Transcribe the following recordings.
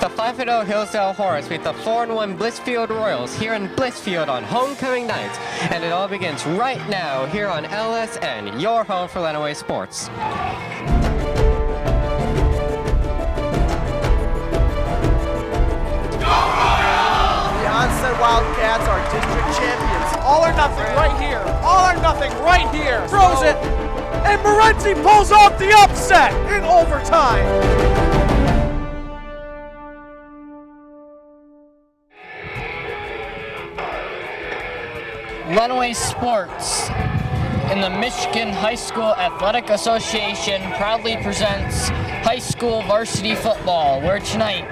The 5-0 Hillsdale Hornets beat the 4-1 Blissfield Royals here in Blissfield on homecoming night. And it all begins right now here on LSN, your home for Lenawee Sports. The Onset Wildcats are district champions. All or nothing right here. All or nothing right here. Throws it. And Morenzi pulls off the upset in overtime. Lenawee Sports in the Michigan High School Athletic Association proudly presents high school varsity football, where tonight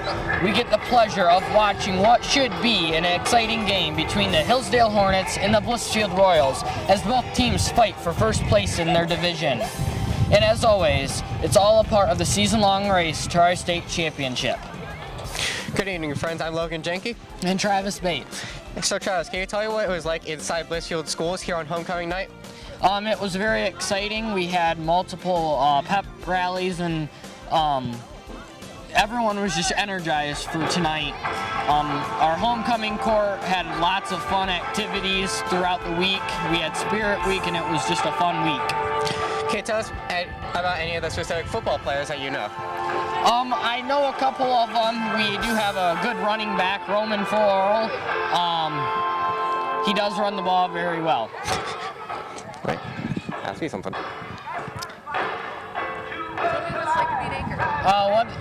we get the pleasure of watching what should be an exciting game between the Hillsdale Hornets and the Blissfield Royals as both teams fight for first place in their division. And as always, it's all a part of the season-long race to our state championship. Good evening, friends. I'm Logan Jenke. And Travis Bates. So Travis, can you tell me what it was like inside Blissfield schools here on homecoming night? It was very exciting. We had multiple pep rallies, and everyone was just energized for tonight. Our homecoming court had lots of fun activities throughout the week. We had Spirit Week, and it was just a fun week. Can you tell us about any of the specific football players that you know? I know a couple of them. We do have a good running back, Roman Farrell. He does run the ball very well. Wait, ask me something.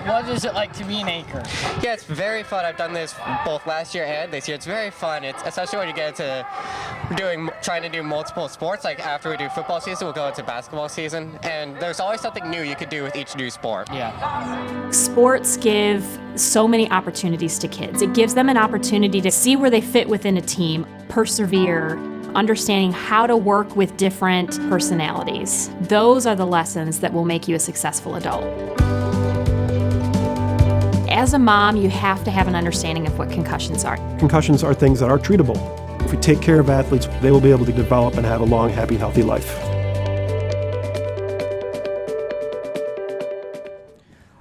What is it like to be an anchor? Yeah, it's very fun. I've done this both last year and this year. It's very fun. It's especially when you get into trying to do multiple sports. Like after we do football season, we'll go into basketball season, and there's always something new you could do with each new sport. Yeah. Sports give so many opportunities to kids. It gives them an opportunity to see where they fit within a team, persevere, understanding how to work with different personalities. Those are the lessons that will make you a successful adult. As a mom, you have to have an understanding of what concussions are. Concussions are things that are treatable. If we take care of athletes, they will be able to develop and have a long, happy, healthy life.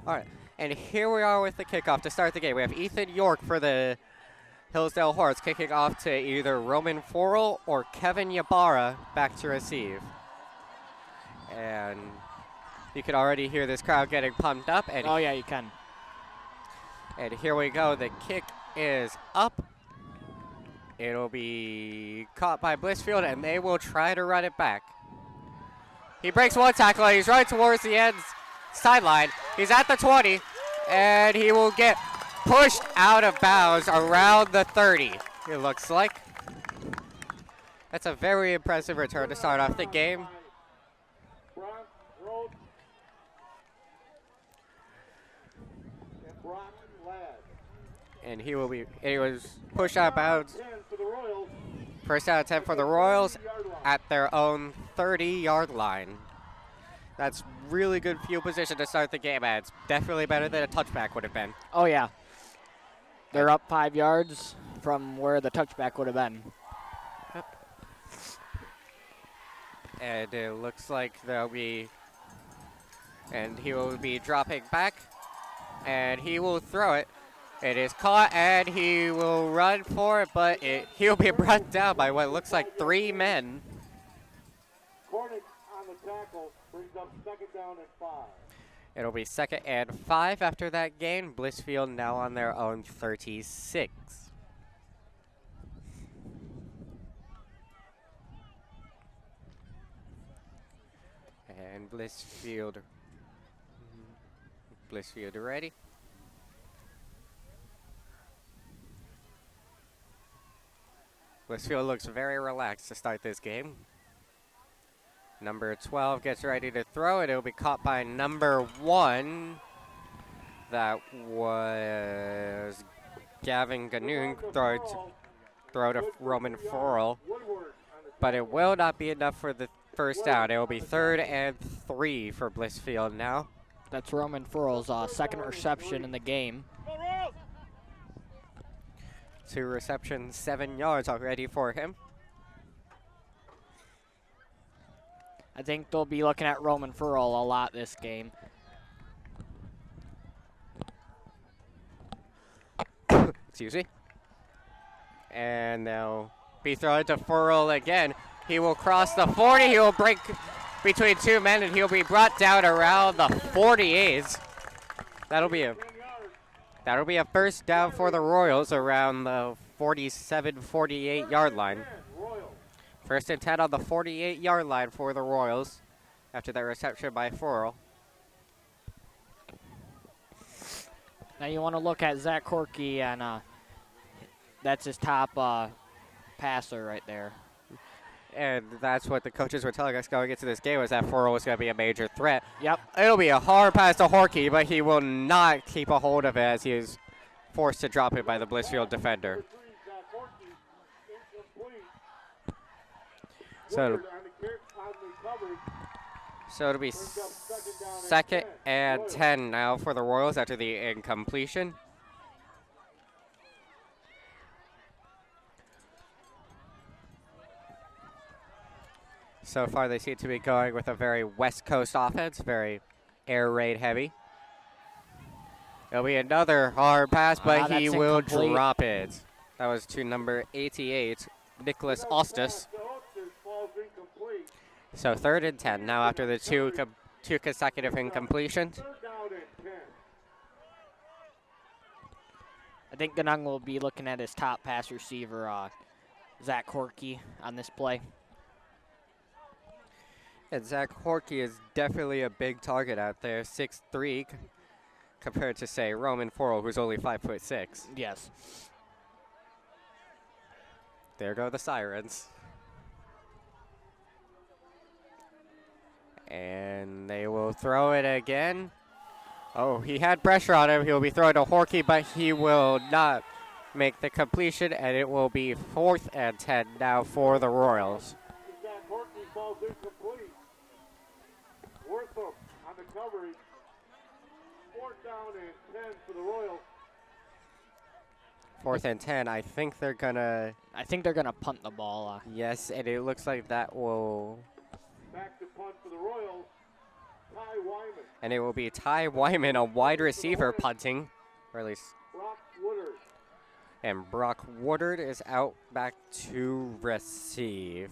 All right, and here we are with the kickoff to start the game. We have Ethan York for the Hillsdale Hornets kicking off to either Roman Farrell or Kevin Yabara back to receive. And you can already hear this crowd getting pumped up. And Oh yeah, you can. And here we go. The kick is up. It'll be caught by Blissfield, and they will try to run it back. He breaks one tackle, and he's right towards the end sideline. He's at the 20, and he will get pushed out of bounds around the 30, it looks like. That's a very impressive return to start off the game. And he was pushed out of bounds. First down and 10 for the Royals at their own 30-yard line. That's really good field position to start the game, and it's definitely better than a touchback would have been. Oh, yeah. They're up 5 yards from where the touchback would have been. Yep. And it looks like he will be dropping back, and he will throw it. It is caught, and he will run for it, but he'll be brought down by what looks like 3 men. Hornets on the tackle brings up second down and 5. It'll be 2nd and 5 after that gain. Blissfield now on their own 36. And Blissfield ready. Blissfield looks very relaxed to start this game. Number 12 gets ready to throw it. It'll be caught by number 1. That was Gavin Ganoon. Throw to Roman Farrell. But it will not be enough for the first down. It will be 3rd and 3 for Blissfield now. That's Roman Farrell's second reception in the game. 2 receptions, 7 yards already for him. I think they'll be looking at Roman Farrell a lot this game. excuse me. And they'll be throwing to Furl again. He will cross the 40. He will break between two men, and he'll be brought down around the 48. That'll be a first down for the Royals around the 47-48 yard line. First and 10 on the 48-yard line for the Royals after that reception by Furl. Now you want to look at Zach Corky, and that's his top passer right there. And that's what the coaches were telling us going into this game, was that Furl was going to be a major threat. Yep. It'll be a hard pass to Horky, but he will not keep a hold of it as he is forced to drop it by the Blissfield defender. So it'll be second and 10 now for the Royals after the incompletion. So far, they seem to be going with a very West Coast offense, very air raid heavy. It'll be another hard pass, but he will incomplete. drop it. That was to number 88, Nicholas Ostis. So third and 10 now after the two consecutive incompletions. I think Ganung will be looking at his top pass receiver, Zach Corky, on this play. And Zach Horky is definitely a big target out there, 6'3", compared to, say, Roman Furl, who's only 5'6". Yes. There go the sirens. And they will throw it again. Oh, he had pressure on him. He'll be throwing to Horky, but he will not make the completion, and it will be 4th and 10 now for the Royals. Zach Horky falls incomplete. Wortham on the coverage. 4th down and 10 for the Royals. 4th and 10. I think they're gonna punt the ball. Yes, and it looks like that will. Back to punt for the Royals. Ty Wyman. And it will be Ty Wyman, a wide receiver, punting, or at least. Brock Woodard. And Brock Woodard is out back to receive.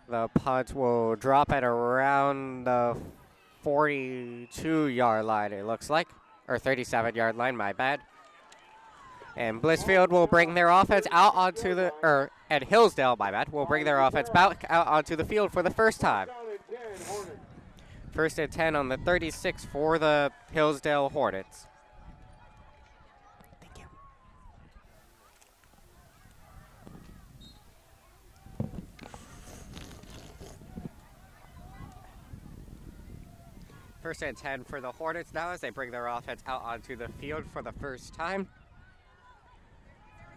The punt will drop at around the 42-yard line, it looks like. Or 37-yard line, my bad. And Blissfield will bring their offense out onto the, and Hillsdale, my bad, will bring their offense back out onto the field for the first time. First and 10 on the 36 for the Hillsdale Hornets. Thank you. First and 10 for the Hornets now as they bring their offense out onto the field for the first time.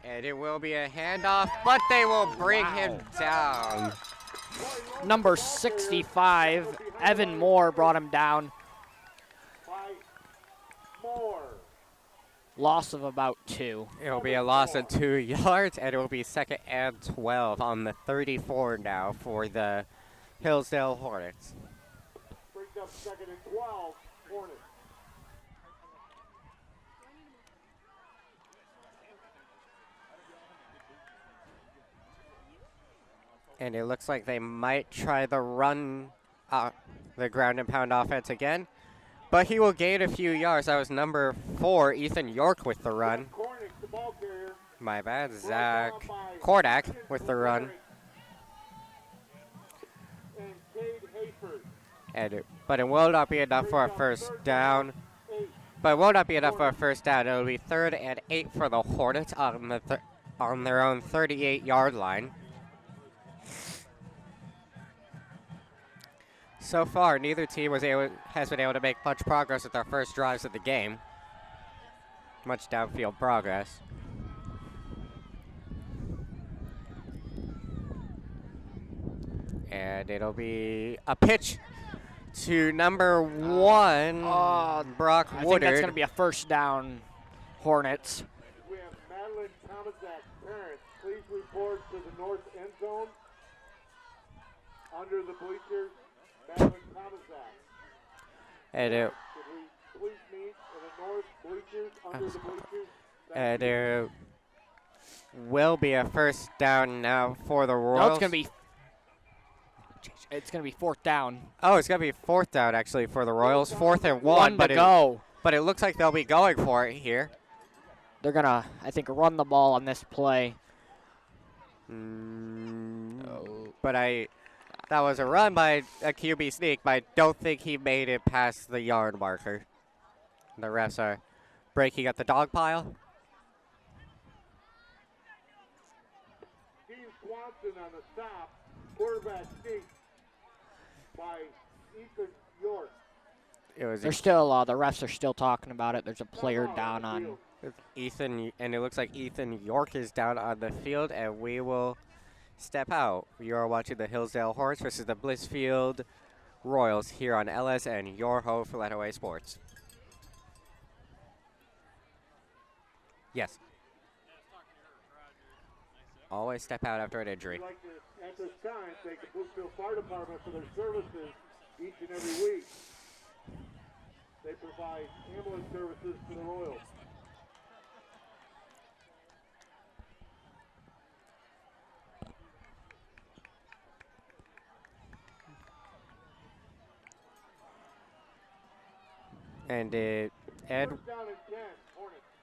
And it will be a handoff, but they will bring him down. Number 65, Evan Moore, brought him down. Loss of about 2. It will be a loss of 2 yards, and it will be second and 12 on the 34 now for the Hillsdale Hornets. Brings up second and 12, Hornets. And it looks like they might try the run, the ground and pound offense again. But he will gain a few yards. That was number 4, Ethan York with the run. My bad, Zach Kordak with the run. But it will not be enough for a first down. But it will not be enough for a first down. It will be 3rd and 8 for the Hornets on their own 38-yard line. So far, neither team has been able to make much progress with their first drives of the game. Much downfield progress. And it'll be a pitch to number 1, Brock Woodard. I think that's going to be a first down, Hornets. We have Madeline Tomaszak, parents. Please report to the north end zone. Under the bleachers, Madeline Tomaszak. And it. Could we please meet in the north bleachers, under the bleachers? And there will be a first down now for the Royals. No, it's gonna be fourth down. Oh, it's going to be fourth down, actually, for the Royals. 4th and 1. One to go. But it looks like they'll be going for it here. They're gonna, I think, run the ball on this play. But that was a run by a QB sneak, but I don't think he made it past the yard marker. The refs are breaking up the dog pile. Steve Swanson on the stop. Quarterback sneak by Ethan York. They're still, the refs are still talking about it. There's a player down on. Ethan, and it looks like Ethan York is down on the field, and we will step out. You are watching the Hillsdale Hornets versus the Blissfield Royals here on LSN, your home for Lenawee Sports. Yes. Always step out after an injury. We'd like to, at this time, thank the Blissfield Fire Department for their services each and every week. They provide ambulance services to the Royals.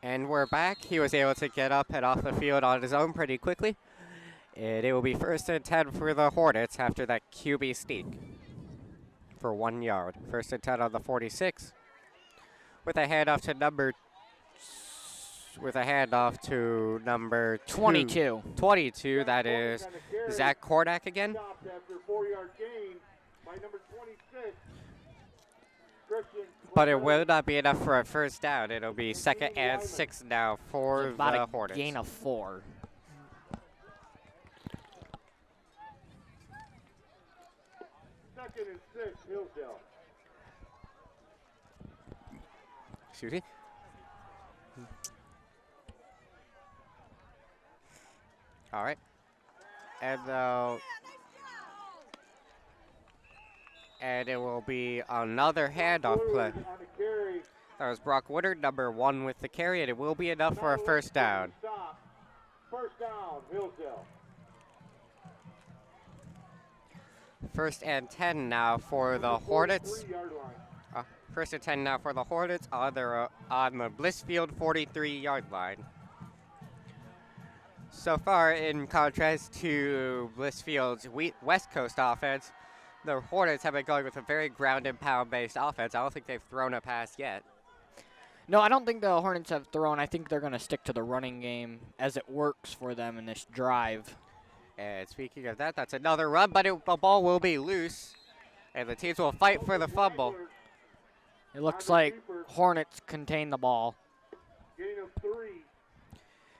And we're back. He was able to get up and off the field on his own pretty quickly. And it will be 1st and 10 for the Hornets after that QB sneak for 1 yard. 1st and 10 on the 46 with a handoff to number 22. 22, that is Zach Kordak again. Stopped after a 4-yard gain by number 26. But it will not be enough for a first down. It'll be 2nd and 6 now for About the a Hornets. gain of 4. Second and 6, Hillsdale. Excuse me. All right. And it will be another handoff play. On the carry. That was Brock Woodard, number 1 with the carry, and it will be enough for a first down. Stop. First down, Hillsdale. 1st and 10 now for the Hornets. 3-yard line. 1st and 10 now for the Hornets on the Blissfield 43-yard line. So far, in contrast to Blissfield's West Coast offense, the Hornets have been going with a very ground and pound based offense. I don't think they've thrown a pass yet. No, I don't think the Hornets have thrown. I think they're going to stick to the running game as it works for them in this drive. And speaking of that, that's another run, but the ball will be loose, and the teams will fight for the fumble. It looks like Hornets contain the ball. Gain of 3.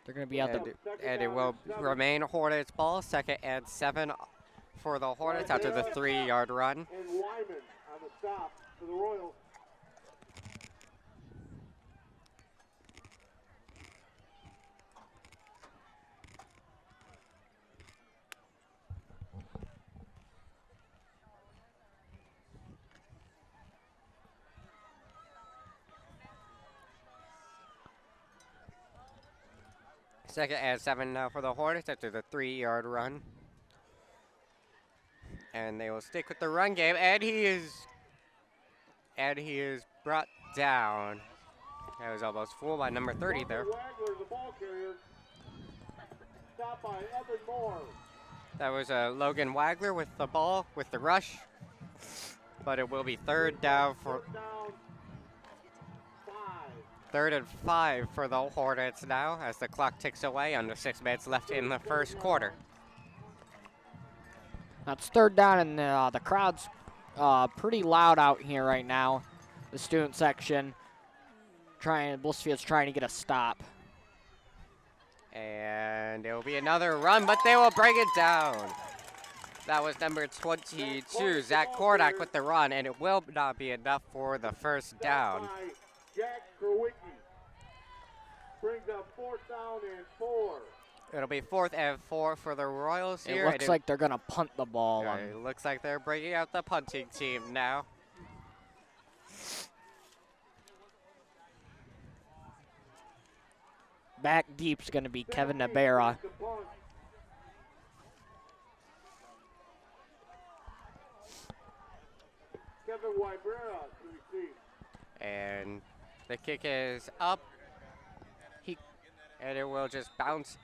They're going to be out there. And it will remain Hornets ball, 2nd and 7 for the Hornets after the 3-yard run. And Lyman on the stop for the Royals. Second and 7 now for the Hornets after the 3-yard run. And they will stick with the run game, and he is brought down. That was almost full by number 30 there. Wagler, the ball carrier. Stopped by Evan Moore. That was Logan Wagler with the ball, with the rush. But it will be 3rd down for Down 5. 3rd and 5 for the Hornets now as the clock ticks away under 6 minutes left in the first quarter. That's 3rd down, and the crowd's pretty loud out here right now. The student section, Blissfield's trying to get a stop. And it will be another run, but they will bring it down. That was number 22, Zach Kordak with the run, and it will not be enough for the first down. Jack Krawicki brings up 4th down and 4. It'll be 4th and 4 for the Royals here. It looks like they're going to punt the ball. Yeah, it looks like they're bringing out the punting team now. Back deep's going to be Kevin Nabarra. Kevin Wybera to receive. And the kick is up. And it will just bounce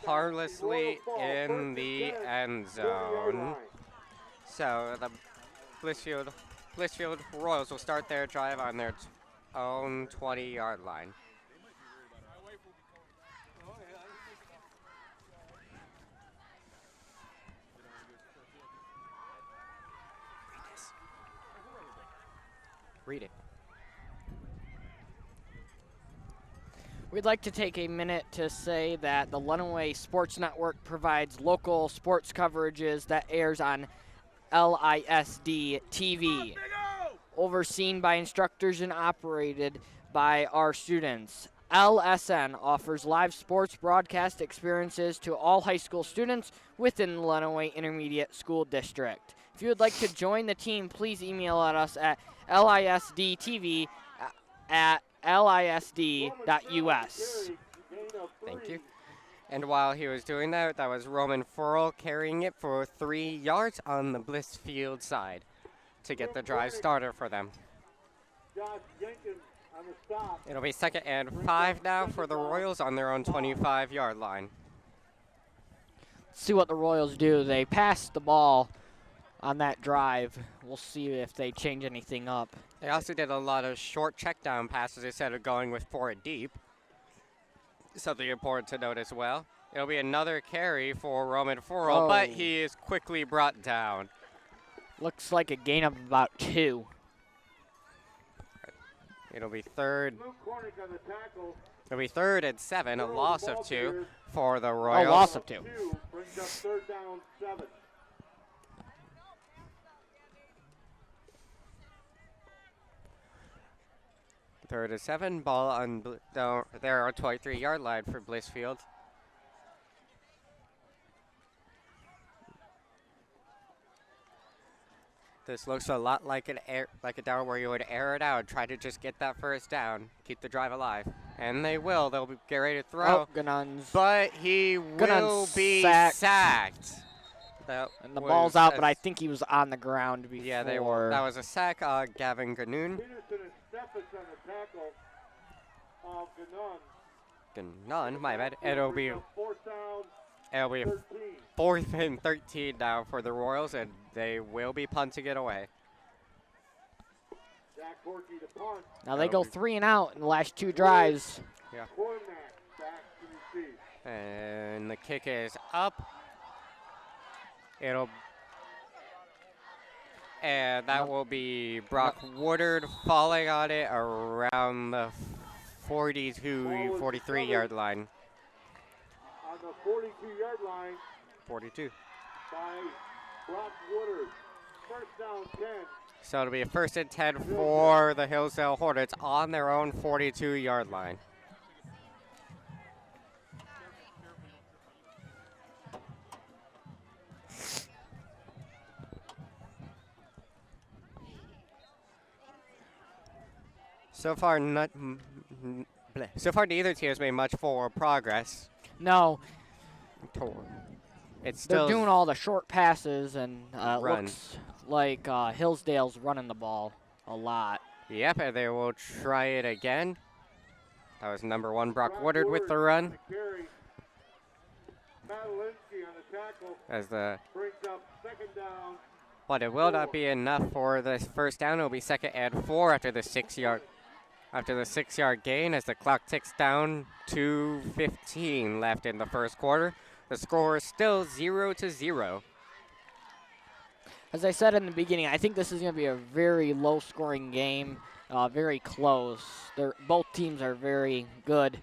harmlessly in the end zone. So the Blissfield Royals will start their drive on their own 20-yard line. Read it. We'd like to take a minute to say that the Lenawee Sports Network provides local sports coverages that airs on LISD TV, overseen by instructors and operated by our students. LSN offers live sports broadcast experiences to all high school students within the Lenawee Intermediate School District. If you would like to join the team, please email at us at lisdtv@lisd.us. Thank you. And while he was doing that, that was Roman Furl carrying it for 3 yards on the Blissfield side to get the drive started for them. Josh Jenkins on the stop. It'll be 2nd and 5 now for the Royals on their own 25-yard line. See what the Royals do. They pass the ball on that drive. We'll see if they change anything up. They also did a lot of short check down passes instead of going with 4 deep. Something important to note as well. It'll be another carry for Roman Furl, but he is quickly brought down. Looks like a gain of about 2. It'll be third. Luke Cornick on the tackle. It'll be 3rd and 7, a loss of 2 for the Royals. Oh, loss of 2. 2 brings up 3rd down 7. Third and 7, ball on there on 23-yard line for Blissfield. This looks a lot like a down where you would air it out, try to just get that first down, keep the drive alive, and they will. They'll get ready to throw, but he will be sacked. And the ball's out, but I think he was on the ground before. Yeah, that was a sack on Gavin Ganoon. Peterson and Steffes on the tackle of Ganoon, my bad. It'll be 4th down. It'll be 4th and 13 now for the Royals, and they will be punting it away. Zach Corky to punt. Now they go 3 and out in the last 2 drives. Yeah. Cormack back to receive. And the kick is up. And that will be Brock Woodard falling on it around the 43-yard line. On the 42-yard line. 42. By Brock Woodard. 1st down 10. So it'll be a 1st and 10 for the Hillsdale Hornets on their own 42-yard line. So far, neither team has made much forward progress. No. It's still they're doing all the short passes, and it looks like Hillsdale's running the ball a lot. Yep, and they will try it again. That was number 1, Brock Woodard with the run. Madalinsky on the tackle. Brings up 2nd down. But it will not be enough for this first down. It will be 2nd and 4 after the 6-yard. After the 6-yard gain, as the clock ticks down, 2:15 left in the first quarter. The score is still 0-0. As I said in the beginning, I think this is going to be a very low-scoring game, very close. Both teams are very good.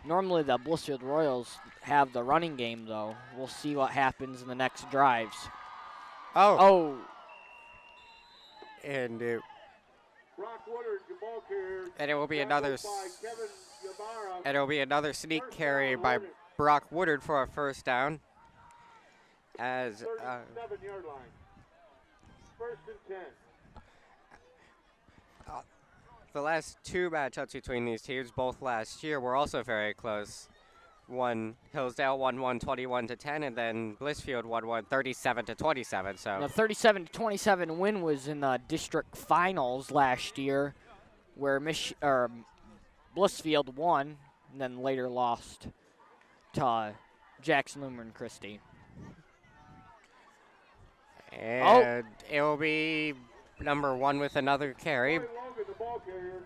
Normally, the Blissfield Royals have the running game, though. We'll see what happens in the next drives. Oh. And it will be another. And it will be another sneak carry by Brock Woodard for a first down. As 37-yard line. 1st and 10. The last two matchups between these teams, both last year, were also very close. Hillsdale won 21-10, and then Blissfield won 37-27. So The 37-27 win was in the district finals last year, where Blissfield won and then later lost to Jackson Lumen Christie. And it will be number 1 with another carry.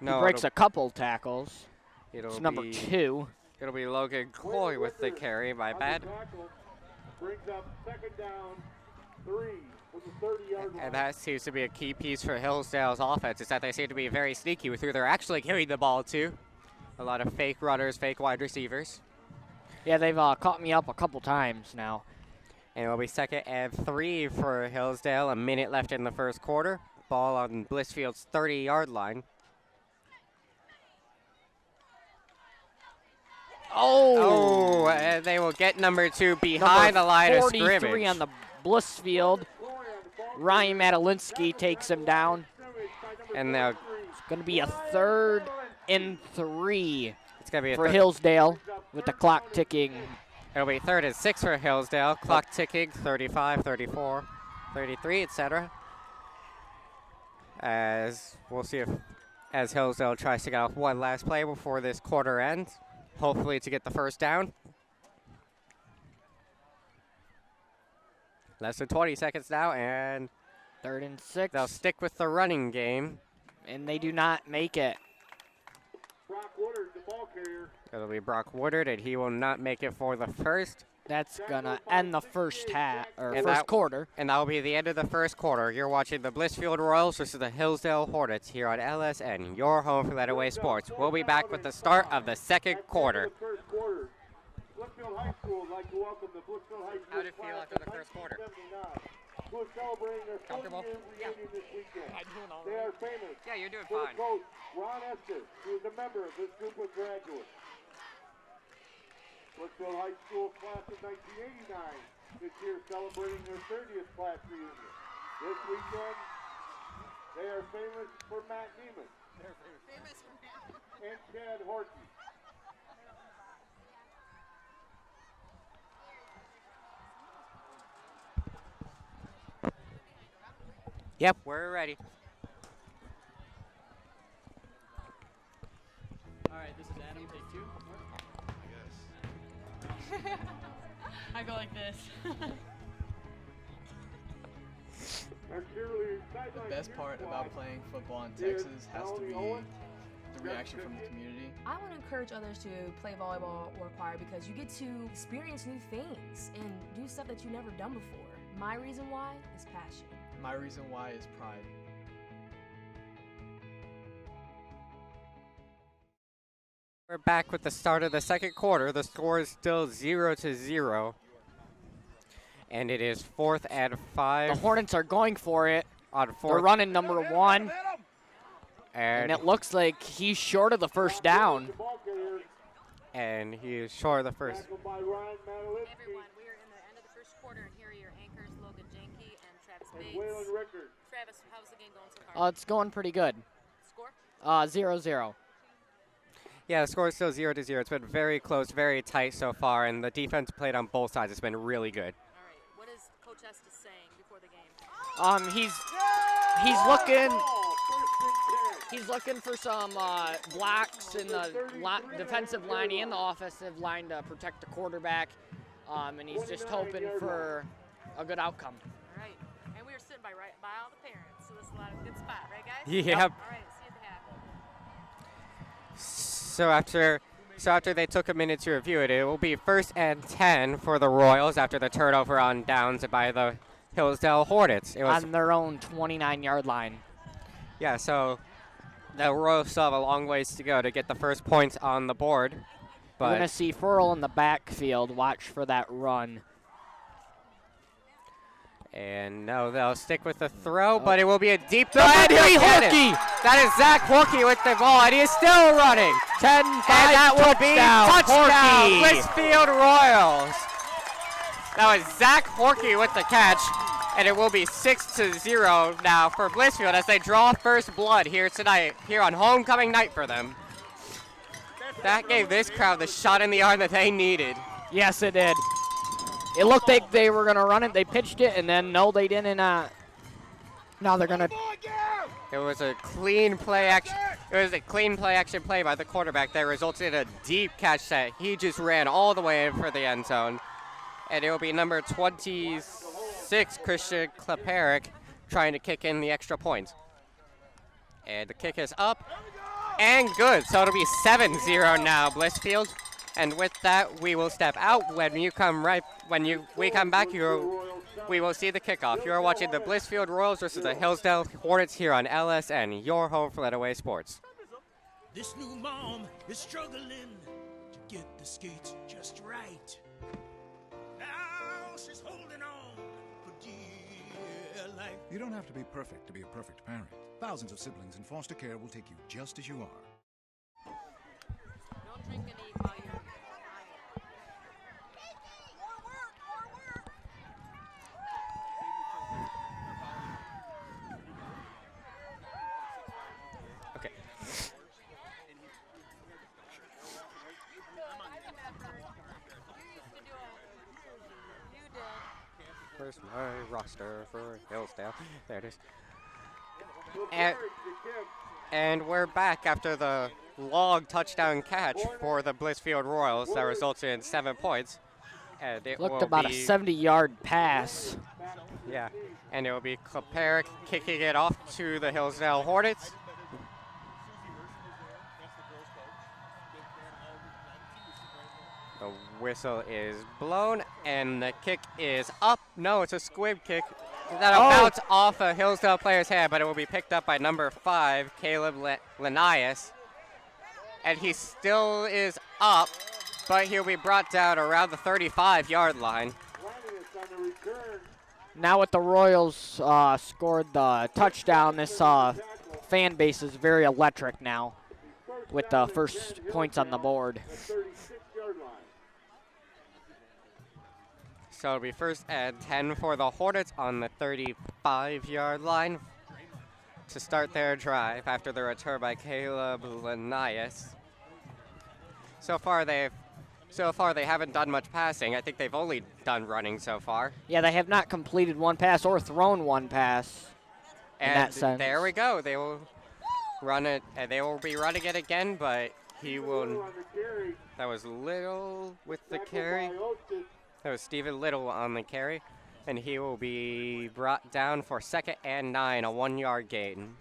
He breaks a couple tackles. It's number 2. It'll be Logan Coy with the carry, my bad. Brings up second down, 3 from the 30-yard line. And that seems to be a key piece for Hillsdale's offense, is that they seem to be very sneaky with who they're actually carrying the ball to. A lot of fake runners, fake wide receivers. Yeah, they've caught me up a couple times now. And it'll be 2nd and 3 for Hillsdale. A minute left in the first quarter. Ball on Blissfield's 30-yard line. Oh, and they will get number 2 behind the line of scrimmage. 43 on the Blissfield. Ryan Madalinsky takes him down. And now It's going to be a 3rd and 3 it's going to be a for Hillsdale with the clock ticking. It'll be 3rd and 6 for Hillsdale. Clock ticking, 35, 34, 33, etc. As we'll see as Hillsdale tries to get off one last play before this quarter ends. Hopefully to get the first down. Less than 20 seconds now, and 3rd and 6. they'll stick with the running game. And they do not make it. Brock Woodard, the ball carrier. It'll be Brock Woodard, and he will not make it for the first. That's going to end the first And quarter. And that will be the end of the first quarter. You're watching the Blissfield Royals versus the Hillsdale Hornets here on LSN, your home for Lenawee Sports. We'll be back with the start of the second quarter. Blissfield High School would like to welcome the Blissfield High School How did it feel after the first quarter? Who is celebrating their 40-year reunion this weekend. They are famous Yeah, you're doing for fine. coach Ron Estes, who is a member of this group of graduates. Blissfield High School class of 1989 this year celebrating their 30th class reunion. This weekend, they are famous for Matt Neiman and Chad Horkey. Yep, we're ready. All right, this is Adam, take 2. I go like this. The best part about playing football in Texas has to be the reaction from the community. I want to encourage others to play volleyball or choir because you get to experience new things and do stuff that you've never done before. My reason why is passion. My reason why is pride. We're back with the start of the second quarter. The score is still 0-0. And it is 4th and 5. The Hornets are going for it. On They're 4th. running number 1. And it looks like he's short of the first down. And he is short of the first. By Ryan Madalinsky Everyone, we are in the end of the first quarter, and here are your anchors, Logan Janke and Travis and Bates. Waylon Rickard. Travis, how's the game going so far? It's going pretty good. Score? 0-0. Yeah, the score is still 0-0. It's been very close, very tight so far, and the defense played on both sides. It's been really good. All right. What is Coach Estes saying before the game? He's looking for some blocks in the defensive line and the offensive line to protect the quarterback, and he's just hoping for a good outcome. All right. And we are sitting by all the parents, so this is a lot of good spot, right, guys? Yep. All right. See you at the half. So after they took a minute to review it, it will be 1st and 10 for the Royals after the turnover on downs by the Hillsdale Hornets. It was on their own 29-yard line. Yeah, so the Royals still have a long ways to go to get the first points on the board. We're going to But see Furl in the backfield. Watch for that run. and no, they'll stick with the throw, but it will be a deep throw. Number And he'll 3, get it. Horkey. That is Zach Horkey with the ball, and he is still running. 10-5 And that will be touchdown, Horkey. Blissfield Royals. That was Zach Horkey with the catch. And it will be 6-0 now for Blissfield as they draw first blood here tonight, here on homecoming night for them. That gave this crowd the shot in the arm that they needed. Yes, it did. It looked like they were going to run it. They pitched it, and then no, they didn't. Now they're going to. It was a clean play action. It was a clean play action play by the quarterback that resulted in a deep catch that he just ran all the way in for the end zone. And it will be number 26, Christian Kleperic, trying to kick in the extra points. And the kick is up and good. So it'll be 7-0 now, Blissfield. And with that, we will step out. When we come back, we will see the kickoff. You are watching the Blissfield Royals versus the Hillsdale Hornets here on LSN, your home for Lenawee Sports. This new mom is struggling to get the skates just right. Now she's holding on for dear life. You don't have to be perfect to be a perfect parent. Thousands of siblings in foster care will take you just as you are. Don't drink and eat while you're Okay. Where's my roster for Hillsdale? There it is. And we're back after the long touchdown catch for the Blissfield Royals that resulted in 7 points. And it Looked will about a be, 70-yard pass. Yeah, and it will be Kleperic kicking it off to the Hillsdale Hornets. The whistle is blown, and the kick is up. No, it's a squib kick. That'll bounce off a Hillsdale player's head, but it will be picked up by number 5, Caleb Lenawee. And he still is up, but he'll be brought down around the 35-yard line. Now with the Royals scored the touchdown, this fan base is very electric now with the first points on the board. So it'll be first and 10 for the Hornets on the 35-yard line to start their drive after the return by Caleb Lenawee. So far they haven't done much passing. I think they've only done running so far. Yeah, they have not completed one pass or thrown one pass. In that sense. There we go. They will run it, and they will be running it again, but he will. That was Little with the carry. That was Stephen Little on the carry, and he will be brought down for 2nd and 9, a 1-yard gain.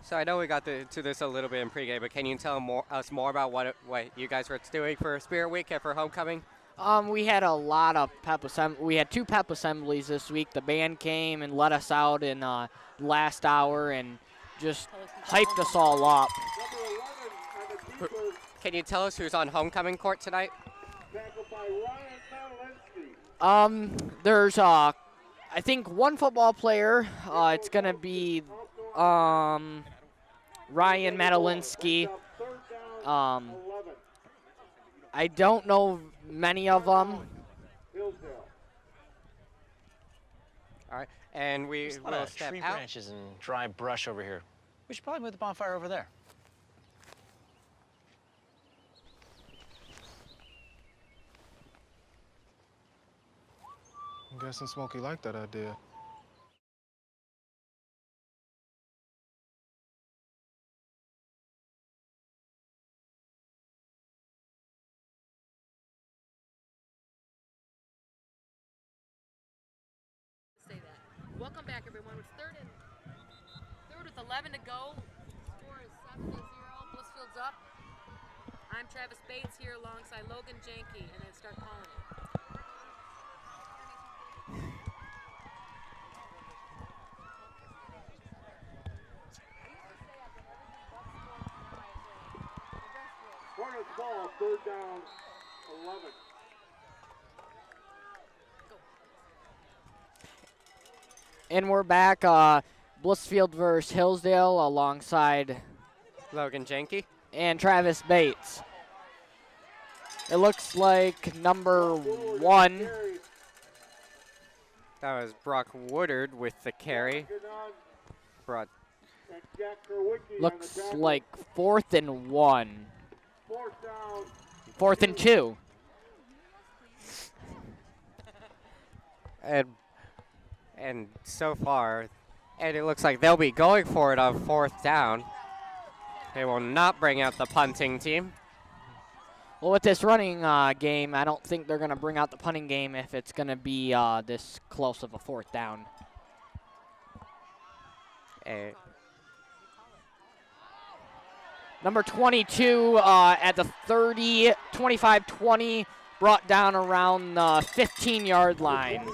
So I know we got to this a little bit in pregame, but can you tell us more about what you guys were doing for Spirit Week and for homecoming? We had a lot of we had 2 pep assemblies this week. The band came and let us out in last hour and just hyped us all up. Can you tell us who's on homecoming court tonight? There's I think one football player. It's gonna be Ryan Madalinsky. I don't know many of them. All right, and we There's a lot will of step tree out. branches and dry brush over here. We should probably move the bonfire over there. I'm guessing Smokey liked that idea. Welcome back, everyone. It's third with 11 to go. Score is 7-0. Blissfield's up. I'm Travis Bates here alongside Logan Janke, and then start calling it. Hornets ball, 3rd down, 11. And we're back. Blissfield versus Hillsdale alongside Logan Jenke and Travis Bates. It looks like number 1. That was Brock Woodard with the carry. Looks like 4th and 1. 4th and 2. And so far, and it looks like they'll be going for it on 4th down. They will not bring out the punting team. Well, with this running game, I don't think they're going to bring out the punting game if it's going to be this close of a 4th down. Number 22 at the 30, 25-20, brought down around the 15-yard line.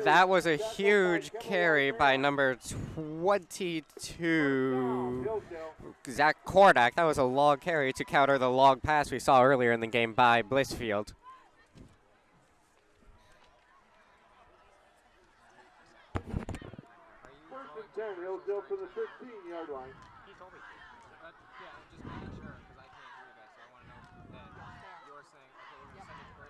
That was a huge carry by number 22, Zach Kordak. That was a long carry to counter the long pass we saw earlier in the game by Blissfield. First and 10, Hillsdale for the 15-yard line. He told me to. Yeah, just making sure, because I can't hear you guys, so I want to know that you're saying, okay, we're going to send it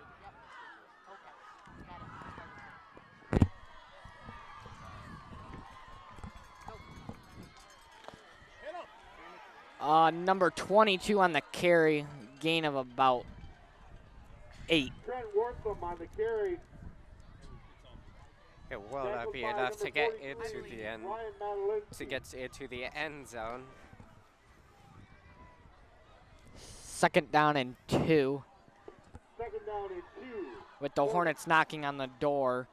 to break. Number 22 on the carry, gain of about 8. Trent Wortham on the carry. It will not be enough to get into the end, into the end zone. 2nd down and 2. 2nd down and 2. With the Hornets knocking on the door.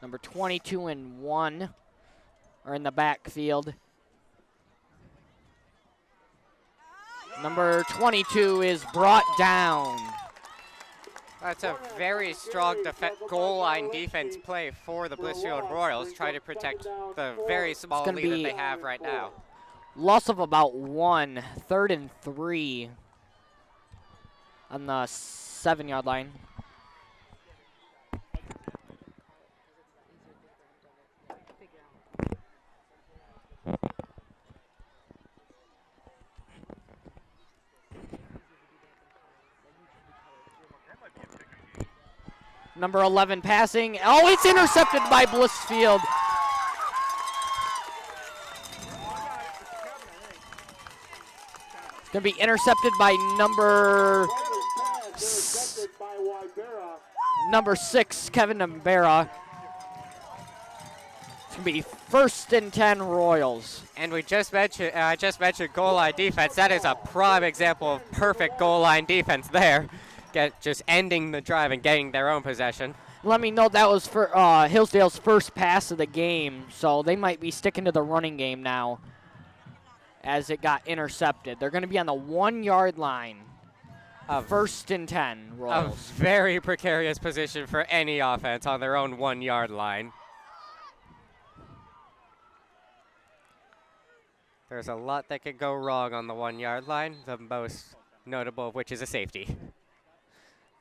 Number 22 and 1 are in the backfield. Number 22 is brought down. That's a very strong goal line defense play for the Blissfield Royals, trying to protect the very small lead that they have right now. Loss of about 1, 3rd and 3 on the 7-yard line. Number 11 passing. Oh, it's intercepted by Blissfield. It's going to be intercepted by number 6, Kevin Nambera. It's going to be 1st and 10 Royals. And we just mentioned, I just mentioned goal line defense. That is a prime example of perfect goal line defense there. Just ending the drive and getting their own possession. Let me know that was for Hillsdale's first pass of the game, so they might be sticking to the running game now as it got intercepted. They're going to be on the 1-yard line. 1st and 10 Royals. A very precarious position for any offense on their own 1-yard line. There's a lot that could go wrong on the 1-yard line, the most notable of which is a safety.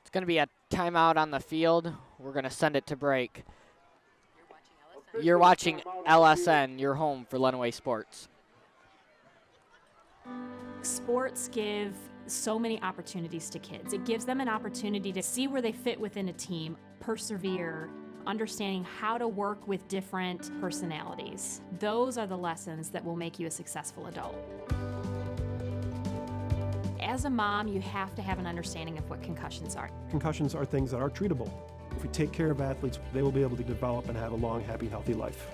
It's going to be a timeout on the field. We're going to send it to break. You're watching LSN, your home for Lenawee Sports. Sports give so many opportunities to kids. It gives them an opportunity to see where they fit within a team, persevere, understanding how to work with different personalities. Those are the lessons that will make you a successful adult. As a mom, you have to have an understanding of what concussions are. Concussions are things that are treatable. If we take care of athletes, they will be able to develop and have a long, happy, healthy life.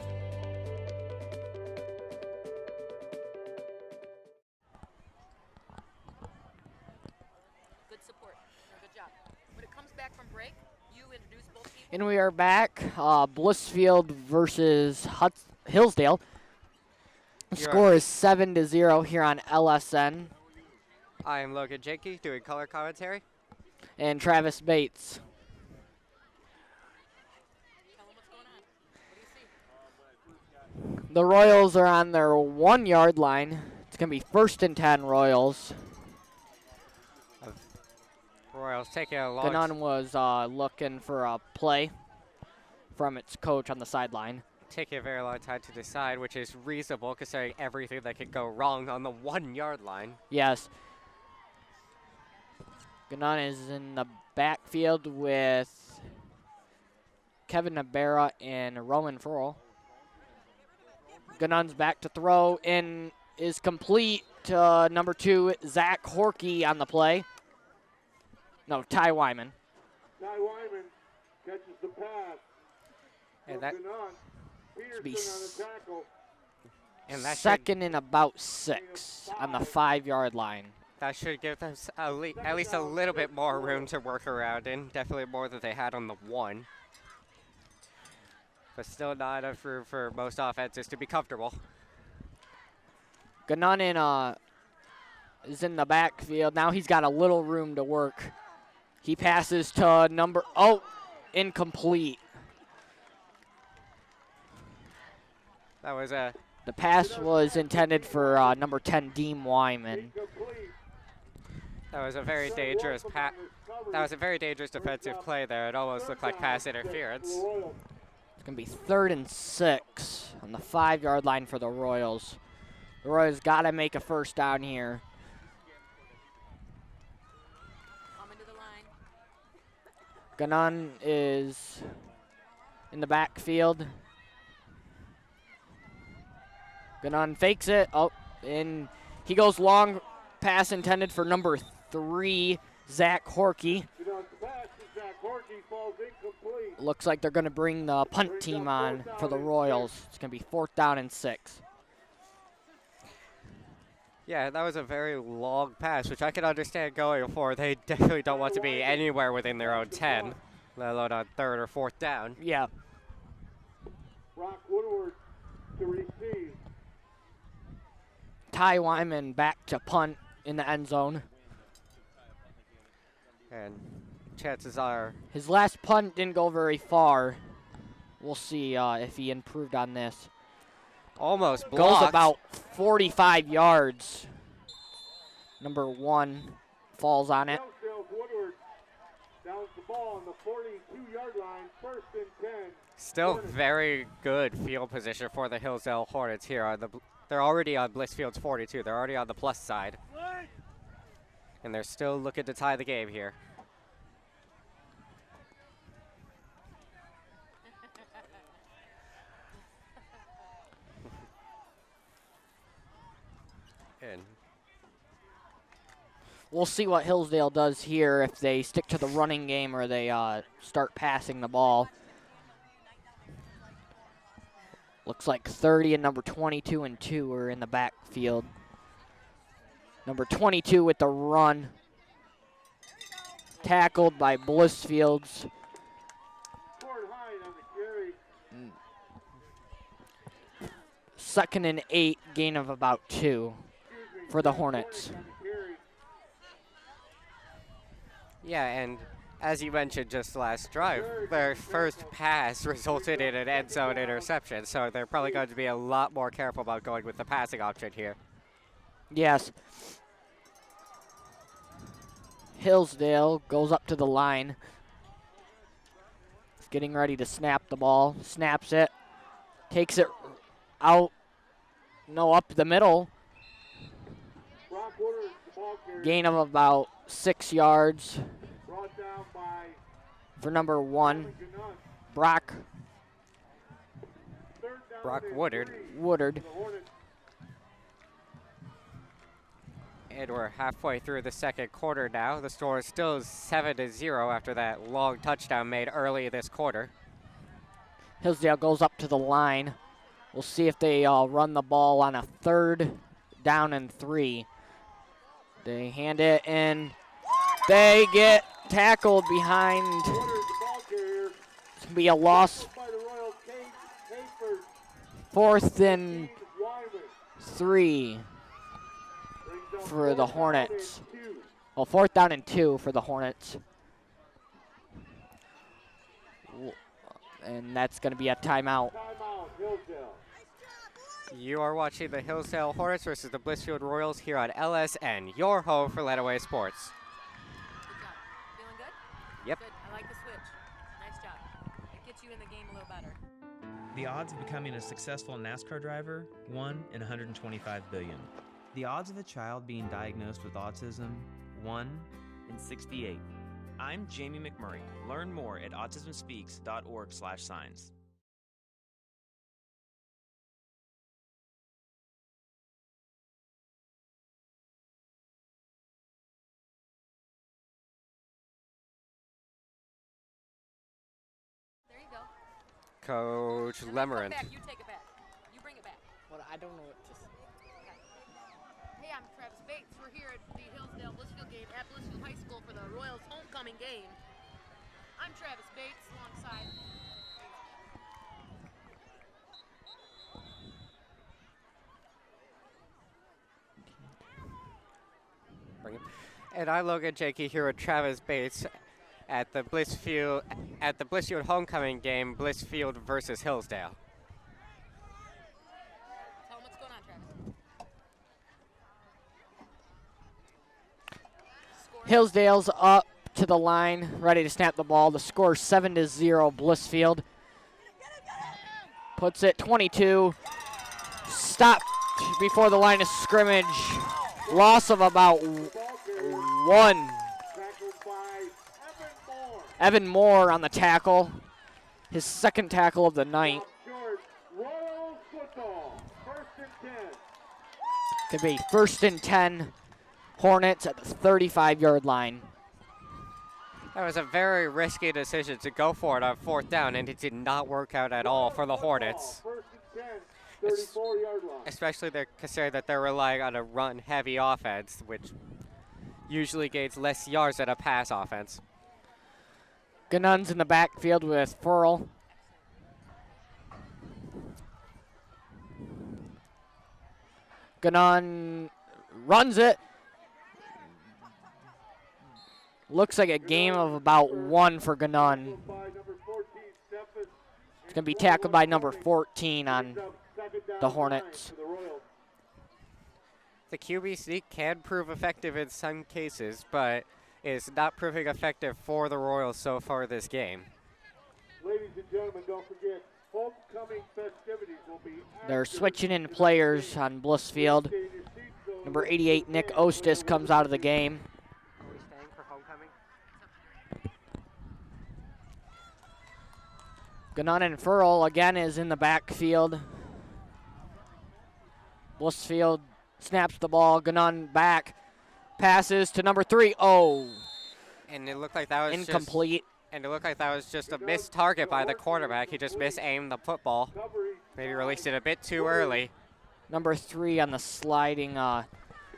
Good support. Good job. When it comes back from break, you introduce both people. And we are back. Blissfield versus Hillsdale. The score is 7-0 here on LSN. I am Logan Jenke doing color commentary. And Travis Bates. The Royals are on their 1-yard line. It's going to be 1st and 10 Royals. Royals taking a long Gannon was looking for a play from its coach on the sideline. taking a very long time to decide, which is reasonable considering everything that could go wrong on the 1 yard line. Yes. Gannon is in the backfield with Kevin Nabera and Roman Furl. Gannon's back to throw and is complete to number 2, Zach Horkey on the play. No, Ty Wyman. Ty Wyman catches the pass. And that Peterson be on the tackle. and that second and about 6 on the 5 yard line. That should give them at least a little bit more room to work around in. Definitely more than they had on the 1. But still not enough room for most offenses to be comfortable. Gannon is in the backfield. Now he's got a little room to work. He passes to incomplete. That was a... The pass was intended for number 10, Dean Wyman. That was a very dangerous That was a very dangerous defensive play there. It almost looked like pass interference. It's going to be 3rd and 6 on the 5 yard line for the Royals. The Royals got to make a first down here. Gannon is in the backfield. Gannon fakes it. And he goes long. Pass intended for number 3, Zach Horkey. Looks like they're going to bring the punt team on for the Royals. It's going to be 4th down and 6. Yeah, that was a very long pass, which I can understand going for. They definitely don't want to be anywhere within their own 10, let alone on 3rd or 4th down. Yeah. Brock Woodward to receive. Ty Wyman back to punt in the end zone. And chances are... His last punt didn't go very far. We'll see if he improved on this. Almost blocked. Goes about 45 yards. Number 1 falls on it. Woodward downs the ball on the 42-yard line, 1st and 10. Still very good field position for the Hillsdale Hornets here. They're already on Blissfield's 42. They're already on the plus side. And they're still looking to tie the game here. And we'll see what Hillsdale does here, if they stick to the running game or they start passing the ball. Looks like 30 and number 22 and 2 are in the backfield. Number 22 with the run. Tackled by Blissfield's. Second and 8, gain of about 2 for the Hornets. yeah, and as you mentioned just last drive, their first pass resulted in an end zone interception, so they're probably going to be a lot more careful about going with the passing option here. Yes. Hillsdale goes up to the line. He's getting ready to snap the ball. Snaps it. Takes it out. No, up the middle. Gain of about 6 yards for number 1, Brock Woodard. And we're halfway through the second quarter now. The score is still 7-0 after that long touchdown made early this quarter. Hillsdale goes up to the line. We'll see if they run the ball on a 3rd down and 3. They hand it and they get tackled behind. It's going to be a loss. 4th and 3 for the Hornets. Well, 4th down and 2 for the Hornets. And that's going to be a timeout. You are watching the Hillsdale Hornets versus the Blissfield Royals here on LSN, your home for Lenawee Sports. Yep. Good. I like the switch. Nice job. It gets you in the game a little better. The odds of becoming a successful NASCAR driver, 1 in 125 billion. The odds of a child being diagnosed with autism, 1 in 68. I'm Jamie McMurray. Learn more at autismspeaks.org/signs. There you go. Coach And then come Lemerant. back. You take it back. You bring it back. Well, I don't know what to say. Hey, I'm Travis Bates. We're here at the Hillsdale Blissfield game at Blissfield High School for the Royals homecoming game. I'm Travis Bates alongside. Bring it. And I'm Logan Jakey here with Travis Bates at the Blissfield homecoming game, Blissfield versus Hillsdale. Tell them what's going on, Travis. Hillsdale's up to the line, ready to snap the ball. The score 7-0 Blissfield. Puts it 22. Stopped before the line of scrimmage. Loss of about 1. Evan Moore on the tackle. His second tackle of the night. Could be 1st and 10. Hornets at the 35-yard line. That was a very risky decision to go for it on 4th down, and it did not work out at all for the Hornets. 34-yard line. Especially considering that they're relying on a run-heavy offense, which usually gains less yards than a pass offense. Ganun's in the backfield with Furl. Ganun runs it. Looks like a game of about 1 for Ganun. It's going to be tackled by number 14 on the Hornets. The QB sneak can prove effective in some cases, but is not proving effective for the Royals so far this game. Ladies and gentlemen, don't forget, homecoming festivities will be. They're switching in players on Blissfield. Number 88, Nick Ostis, comes out of the game. Are we staying for homecoming? Ganun and Furl again is in the backfield. Blissfield snaps the ball. Ganun back. Passes to number 3. Oh. And it looked like that was incomplete. And it looked like that was just a missed target by the quarterback. He just misaimed the football. Maybe released it a bit too early. Number 3 on the sliding,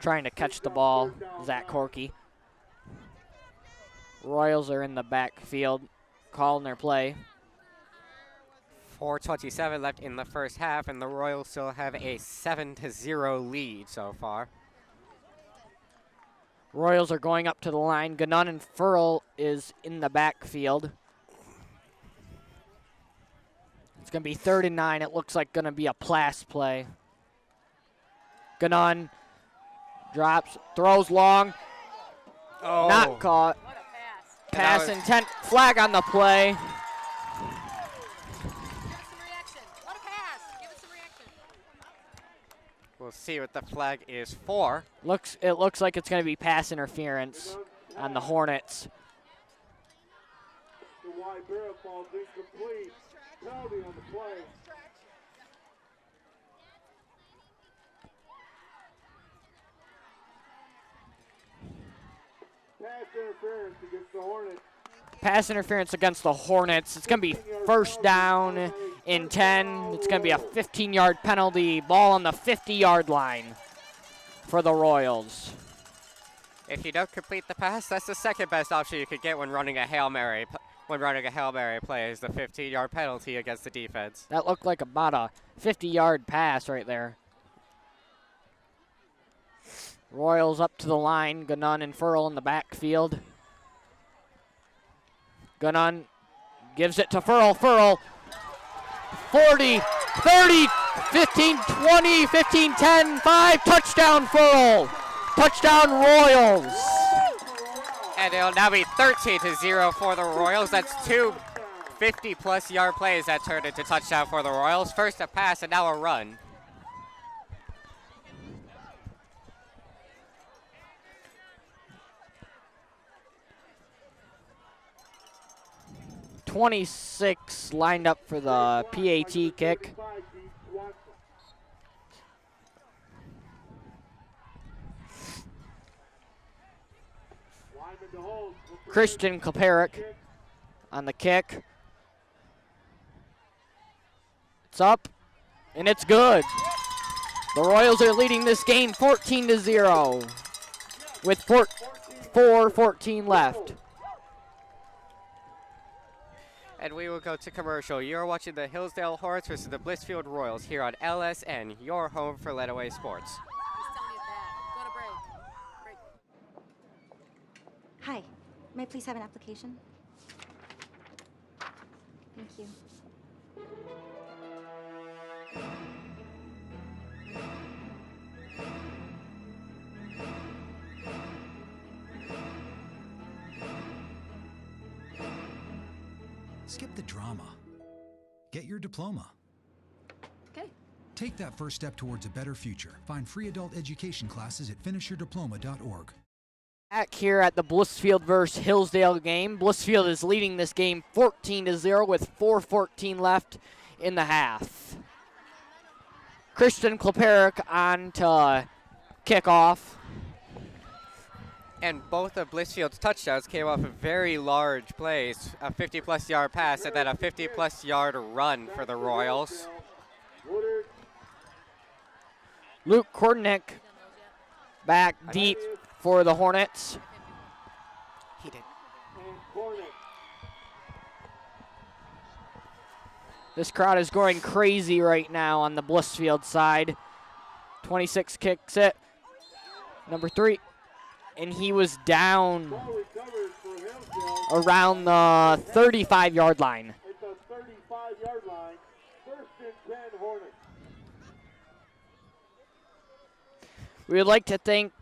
trying to catch the ball, Zach Corky. Royals are in the backfield, calling their play. 4:27 left in the first half, and the Royals still have a 7-0 lead so far. Royals are going up to the line. Ganun and Furl is in the backfield. It's going to be 3rd and 9. It looks like going to be a pass play. Ganun drops, throws long. Oh. Not caught. What a Pass intent. Flag on the play. Give us some reaction. What a pass. Give us some reaction. We'll see what the flag is for. It looks like it's going to be pass interference on the Hornets. The wide barrel falls incomplete. Penalty on the play. Pass interference against the Hornets. Pass interference against the Hornets. It's going to be 1st down and 10. It's going to be a 15-yard penalty. Ball on the 50-yard line for the Royals. If you don't complete the pass, that's the second best option you could get when running a Hail Mary. When running a Hail Mary play is the 15-yard penalty against the defense. That looked like about a 50-yard pass right there. Royals up to the line. Ganun and Furl in the backfield. Ganun gives it to Furl. Furl, 40, 30, 15, 20, 15, 10, 5. Touchdown, Furl. Touchdown, Royals. And it'll now be 13-0 for the Royals. That's two 50-plus yard plays that turned into touchdown for the Royals. First a pass and now a run. .26 lined up for the PAT kick. Christian Kleparik on the kick. It's up, and it's good. The Royals are leading this game 14-0 with 4:14 left. And we will go to commercial. You're watching the Hillsdale Hornets versus the Blissfield Royals here on LSN, your home for Lenawee Sports. Hi, may I please have an application? Thank you. Skip the drama. Get your diploma. Okay. Take that first step towards a better future. Find free adult education classes at finishyourdiploma.org. Back here at the Blissfield versus Hillsdale game. Blissfield is leading this game 14-0 with 4:14 left in the half. Christian Kleparik on to kickoff. And both of Blissfield's touchdowns came off of very large plays, a 50-plus yard pass and then a 50-plus yard run for the Royals. Luke Kornick back deep for the Hornets. He did. This crowd is going crazy right now on the Blissfield side. 26 kicks it. Number 3. And he was down around the 35-yard line. It's a 35-yard line. First and 10 Hornets. We would like to thank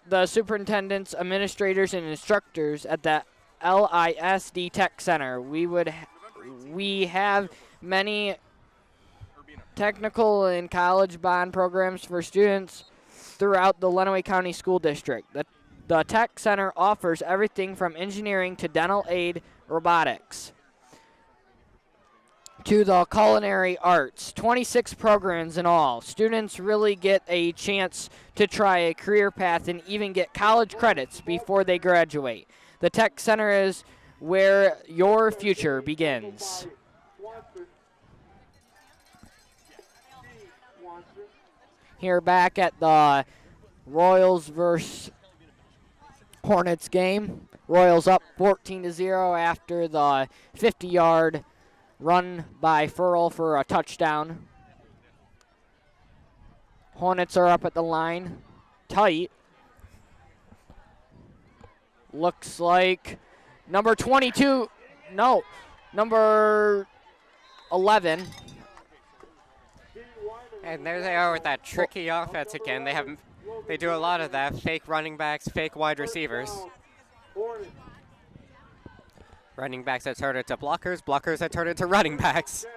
the superintendents, administrators, and instructors at the LISD Tech Center. We have many technical and college bond programs for students throughout the Lenawee County School District. The Tech Center offers everything from engineering to dental aid, robotics, to the culinary arts. 26 programs in all. Students really get a chance to try a career path and even get college credits before they graduate. The Tech Center is where your future begins. Here back at the Royals versus Hornets game. Royals up 14-0 after the 50-yard run by Furl for a touchdown. Hornets are up at the line. Tight. Looks like number 22. No, number 11. And there they are with that tricky offense again. They do a lot of that. Fake running backs, fake wide receivers. Running backs that turn into blockers, blockers that turn into running backs.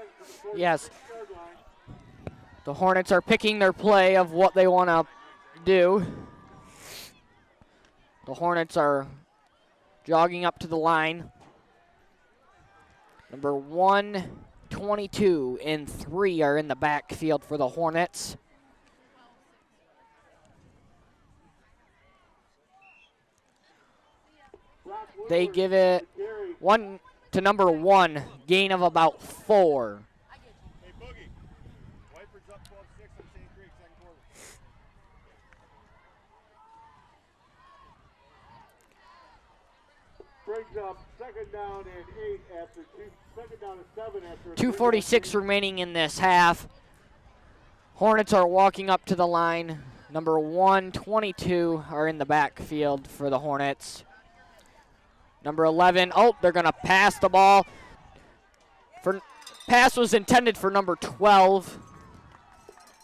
Yes. The Hornets are picking their play of what they want to do. The Hornets are jogging up to the line. Number 1, 22, and 3 are in the backfield for the Hornets. They give it 1 to number 1, gain of about 4. Brings up second down and 8 after second down and 7 after 2:46 remaining in this half. Hornets are walking up to the line. Number 1, 22 are in the backfield for the Hornets. Number 11, they're going to pass the ball. Pass was intended for number 12.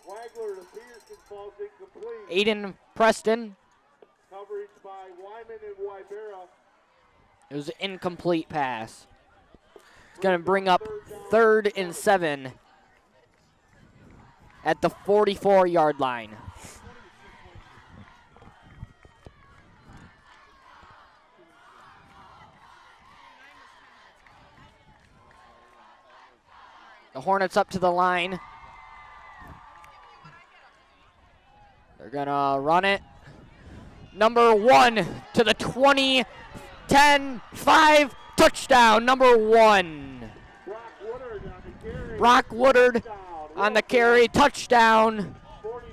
Wagler to Peterson falls incomplete. Aiden Preston. Coverage by Wyman and Wybera. It was an incomplete pass. It's going to bring up 3rd and 7 at the 44-yard line. The Hornets up to the line. They're going to run it. Number 1 to the 20, 10, 5, touchdown, number 1. Brock Woodard on the carry, touchdown,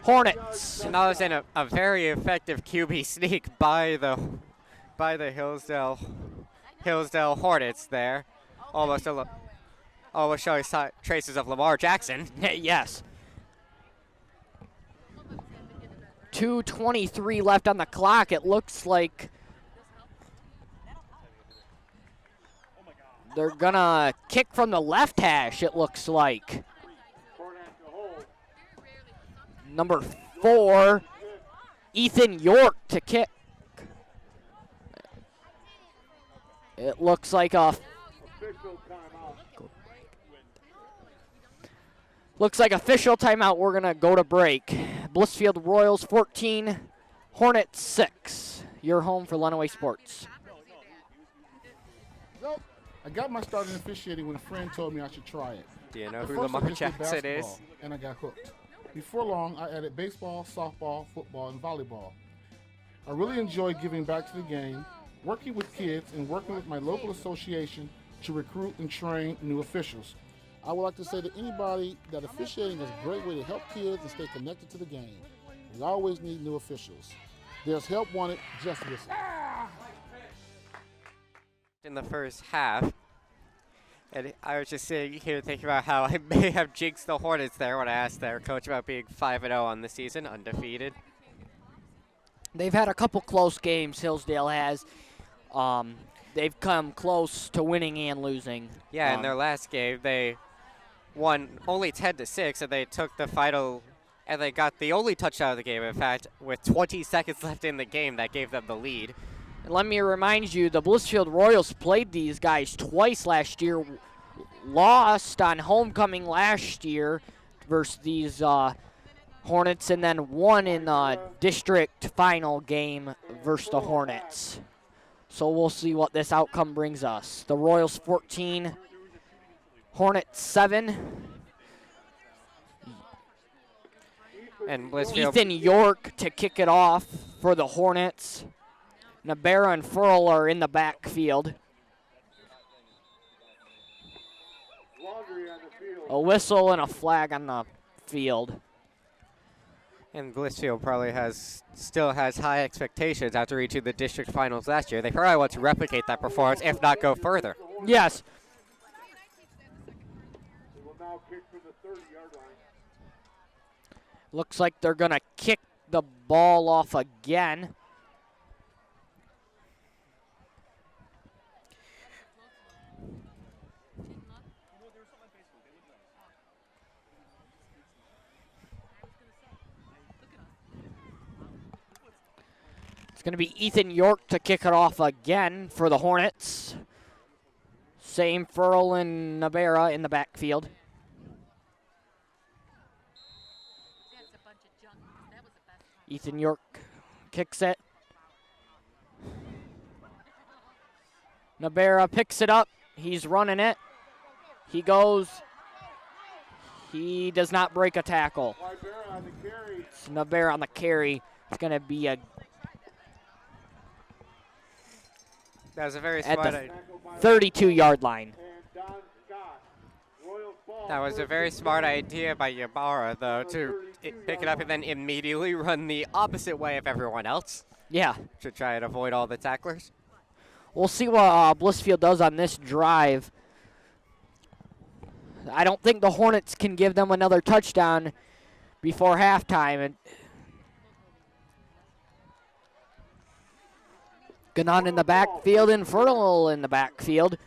Hornets. And that was in a very effective QB sneak by the Hillsdale Hornets there. Almost showing traces of Lamar Jackson. Yes. 2:23 left on the clock. It looks like they're gonna kick from the left hash, it looks like. Number 4, Ethan York to kick. It looks like official timeout. We're gonna go to break. Blissfield Royals 14, Hornets 6. Your home for Lenawee Sports. Well, I got my start in officiating when a friend told me I should try it. Do you know At who first I Lamar just did Jackson is? basketball, and I got hooked. Before long, I added baseball, softball, football, and volleyball. I really enjoy giving back to the game, working with kids, and working with my local association to recruit and train new officials. I would like to say to anybody that officiating is a great way to help kids and stay connected to the game. We always need new officials. There's help wanted, just listen. In the first half, and I was just sitting here thinking about how I may have jinxed the Hornets there when I asked their coach about being 5-0 on the season, undefeated. They've had a couple close games, Hillsdale has. They've come close to winning and losing. Yeah, in their last game, they won only 10-6, and they took the final, and they got the only touchdown of the game, in fact, with 20 seconds left in the game that gave them the lead. And let me remind you, the Blissfield Royals played these guys twice last year, lost on homecoming last year versus these Hornets, and then won in the district final game versus the Hornets. So we'll see what this outcome brings us. The Royals 14, Hornets 7. And Blissfield. Ethan York to kick it off for the Hornets. Nabera and Furl are in the backfield. A whistle and a flag on the field. And Blissfield probably still has high expectations after reaching the district finals last year. They probably want to replicate that performance, if not go further. Yes. Looks like they're going to kick the ball off again. It's going to be Ethan York to kick it off again for the Hornets. Same Furl and Nabera in the backfield. Ethan York kicks it. Nabera picks it up. He's running it. He goes. He does not break a tackle. It's Nabera on the carry. It's going to be a... That was a very at smart the 32-yard line. That was a very smart idea by Ybarra, though, to pick it up and then immediately run the opposite way of everyone else. Yeah. To try and avoid all the tacklers. We'll see what Blissfield does on this drive. I don't think the Hornets can give them another touchdown before halftime. And Ganon in the backfield and Furl in the backfield.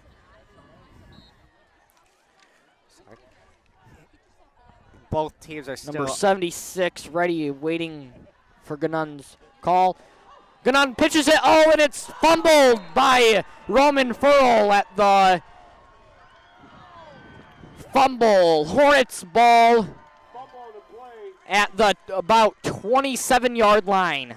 Both teams are still... Number 76 ready, waiting for Ganon's call. Gannon pitches it. Oh, and it's fumbled by Roman Furl at the fumble. Hornets ball at the about 27-yard line.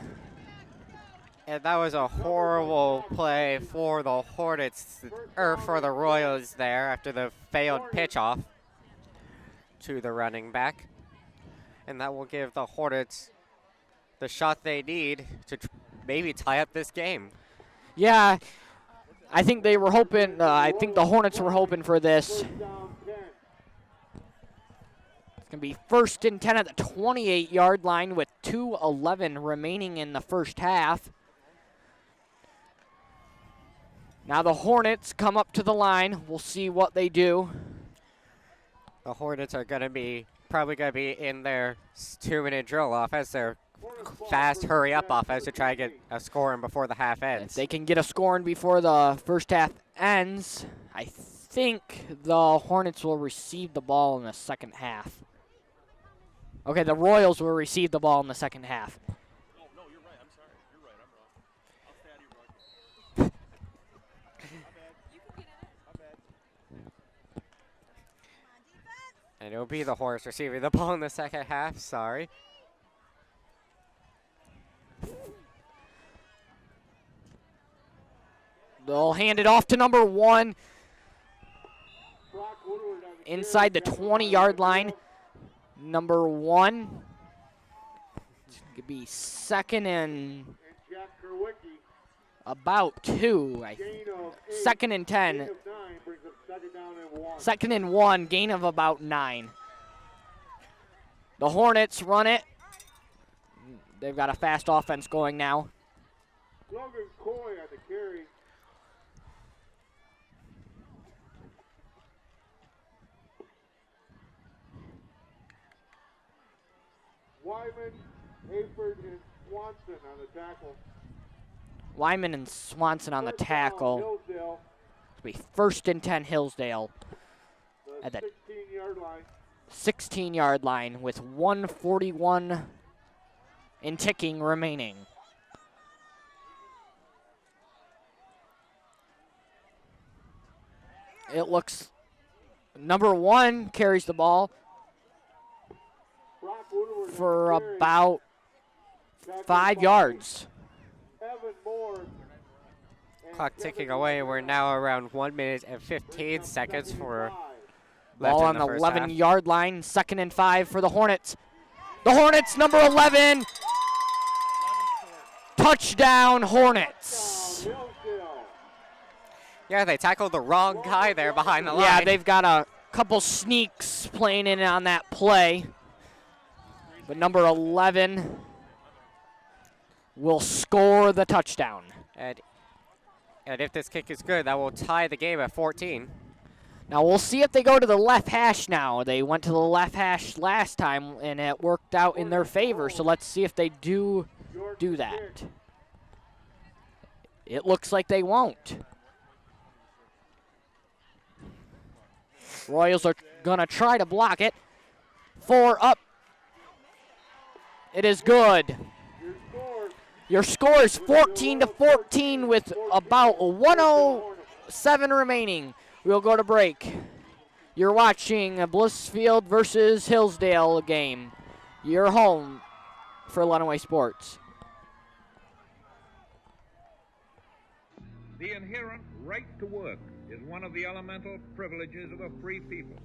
And that was a horrible play for the Hornets, or for the Royals there after the failed pitch off to the running back. And that will give the Hornets the shot they need to maybe tie up this game. Yeah, I think they were hoping, I think the Hornets were hoping for this. It's going to be 1st and 10 at the 28-yard line with 2:11 remaining in the first half. Now the Hornets come up to the line. We'll see what they do. The Hornets are going to be probably going to be in their 2-minute drill offense, their fast hurry-up offense to try and get a score in before the half ends. If they can get a score in before the first half ends, I think the Hornets will receive the ball in the second half. Okay, the Royals will receive the ball in the second half. And it'll be the Hornets receiving the ball in the second half. Sorry. They'll hand it off to number 1 inside the 20-yard line. Number 1. It's going to be 2nd and about 2. 2nd and 10. 2nd and 1, gain of about 9. The Hornets run it. They've got a fast offense going now. Logan Coy on the carry. Wyman, Hayford, and Swanson on the tackle. Wyman and Swanson on the tackle. It'll be 1st and 10 Hillsdale at the 16-yard line. 16-yard line with 1:41 and ticking remaining. It looks number 1 carries the ball for about 5 yards. Clock ticking away. We're now around 1 minute and 15 seconds for ball left on in the the first half. 11-yard line, 2nd and 5 for the Hornets. The Hornets, number 11. Touchdown, Hornets. Yeah, they tackled the wrong guy there behind the line. Yeah, they've got a couple sneaks playing in on that play. But number 11 will score the touchdown. And if this kick is good, that will tie the game at 14. Now we'll see if they go to the left hash now. They went to the left hash last time, and it worked out in their favor. So let's see if they do that. It looks like they won't. Royals are going to try to block it. 4 up. It is good. Your score is 14-14 with about 1:07 remaining. We'll go to break. You're watching a Blissfield versus Hillsdale game. You're home for Lenawee Sports. The inherent right to work is one of the elemental privileges of a free people.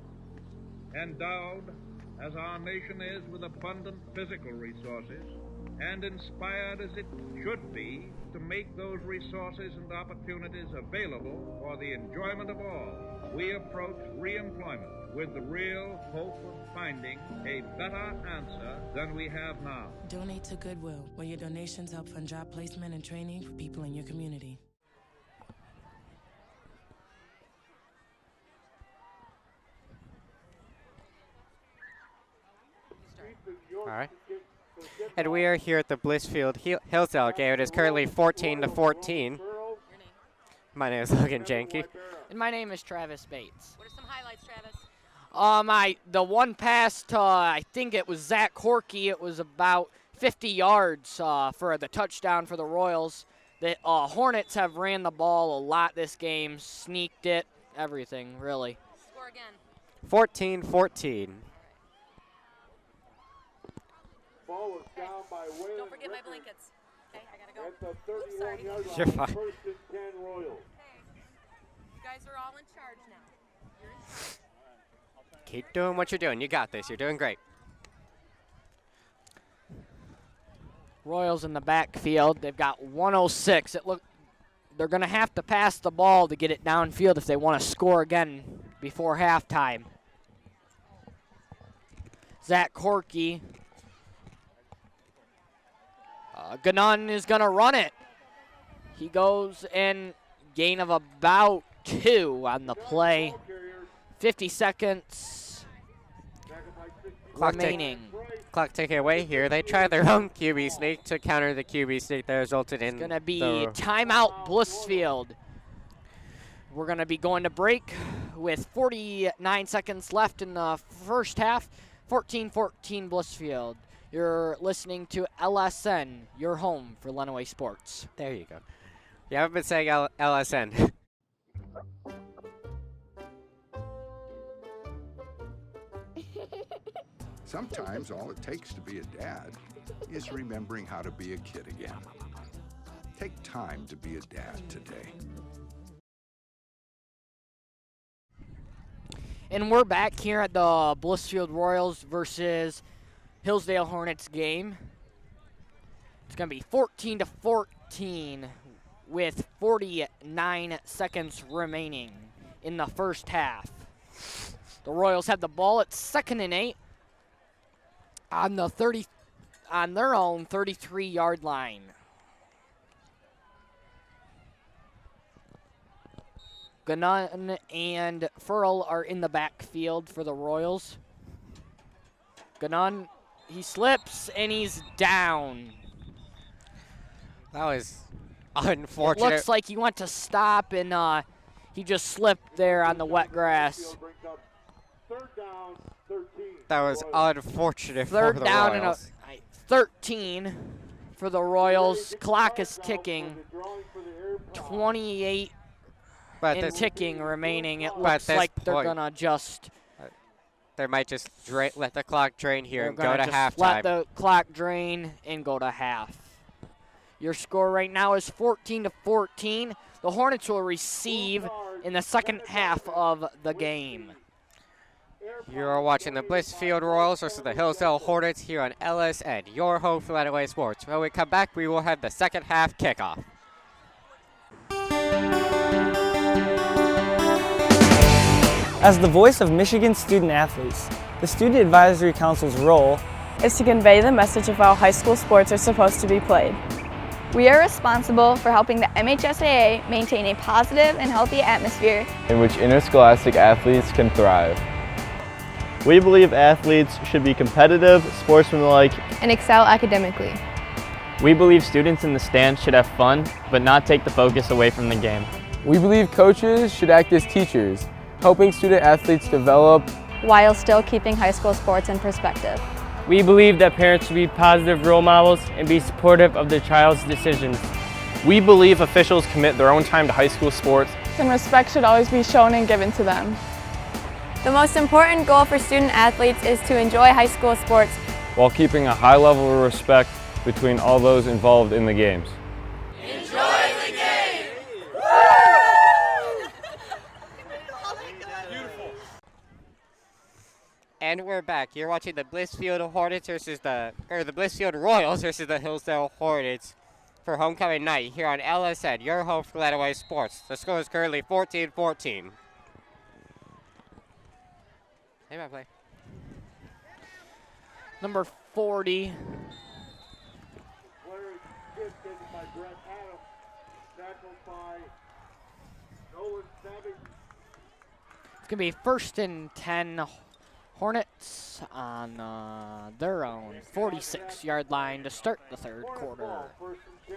Endowed, as our nation is, with abundant physical resources, and inspired as it should be to make those resources and opportunities available for the enjoyment of all, we approach reemployment with the real hope of finding a better answer than we have now. Donate to Goodwill, where your donations help fund job placement and training for people in your community. All right. And we are here at the Blissfield Hillsdale game. It is currently 14-14. My name is Logan Janke. And my name is Travis Bates. What are some highlights, Travis? The one pass to, I think it was Zach Corky, it was about 50 yards for the touchdown for the Royals. The Hornets have ran the ball a lot this game, sneaked it, everything, really. Score again. 14-14. Ball was down by Wayland. Don't forget my blankets. Okay, I gotta go. At the 31-yard line. You're fine. First and 10 Royals. Okay. You guys are all in charge now. You're in charge. Keep doing what you're doing. You got this. You're doing great. Royals in the backfield. They've got 106. They're going to have to pass the ball to get it downfield if they want to score again before halftime. Zach Corky. Gannon is going to run it. He goes in gain of about 2 on the play. 50 seconds remaining. Clock ticking away here. They try their own QB sneak to counter the QB sneak that resulted in. It's going to be timeout Blissfield. We're going to be going to break with 49 seconds left in the first half. 14-14 Blissfield. You're listening to LSN, your home for Lenawee Sports. There you go. You haven't been saying LSN. Sometimes all it takes to be a dad is remembering how to be a kid again. Take time to be a dad today. And we're back here at the Blissfield Royals versus Hillsdale Hornets game. It's going to be 14-14 with 49 seconds remaining in the first half. The Royals have the ball at 2nd and 8 on their own 33-yard line. Gannon and Furl are in the backfield for the Royals. Gannon, he slips and he's down. That was unfortunate. It looks like he went to stop and he just slipped there on the wet grass. Third down, 13. That was unfortunate Third for the down Royals. and 13 for the Royals. Clock is ticking. 28 and ticking remaining. It looks like they're going to just... They might just let the clock drain here and go to halftime. Let the clock drain and go to half. Your score right now is 14-14. The Hornets will receive in the second half of the game. You're watching the Blissfield Royals versus the Hillsdale Hornets here on LSN, your home for Lenawee Sports. When we come back, we will have the second half kickoff. As the voice of Michigan student athletes, the Student Advisory Council's role is to convey the message of how high school sports are supposed to be played. We are responsible for helping the MHSAA maintain a positive and healthy atmosphere in which interscholastic athletes can thrive. We believe athletes should be competitive, sportsmanlike, and excel academically. We believe students in the stands should have fun, but not take the focus away from the game. We believe coaches should act as teachers, helping student athletes develop while still keeping high school sports in perspective. We believe that parents should be positive role models and be supportive of their child's decisions. We believe officials commit their own time to high school sports, and respect should always be shown and given to them. The most important goal for student athletes is to enjoy high school sports while keeping a high level of respect between all those involved in the games. Enjoy the game! And we're back. You're watching the Blissfield Hornets versus the Blissfield Royals versus the Hillsdale Hornets for homecoming night here on LSN, your home for Lenawee Sports. The score is currently 14-14. Hey, my play. Number 40. It's going to be 1st and 10 Hornets on their own 46-yard line to start the third quarter. 1st and 10.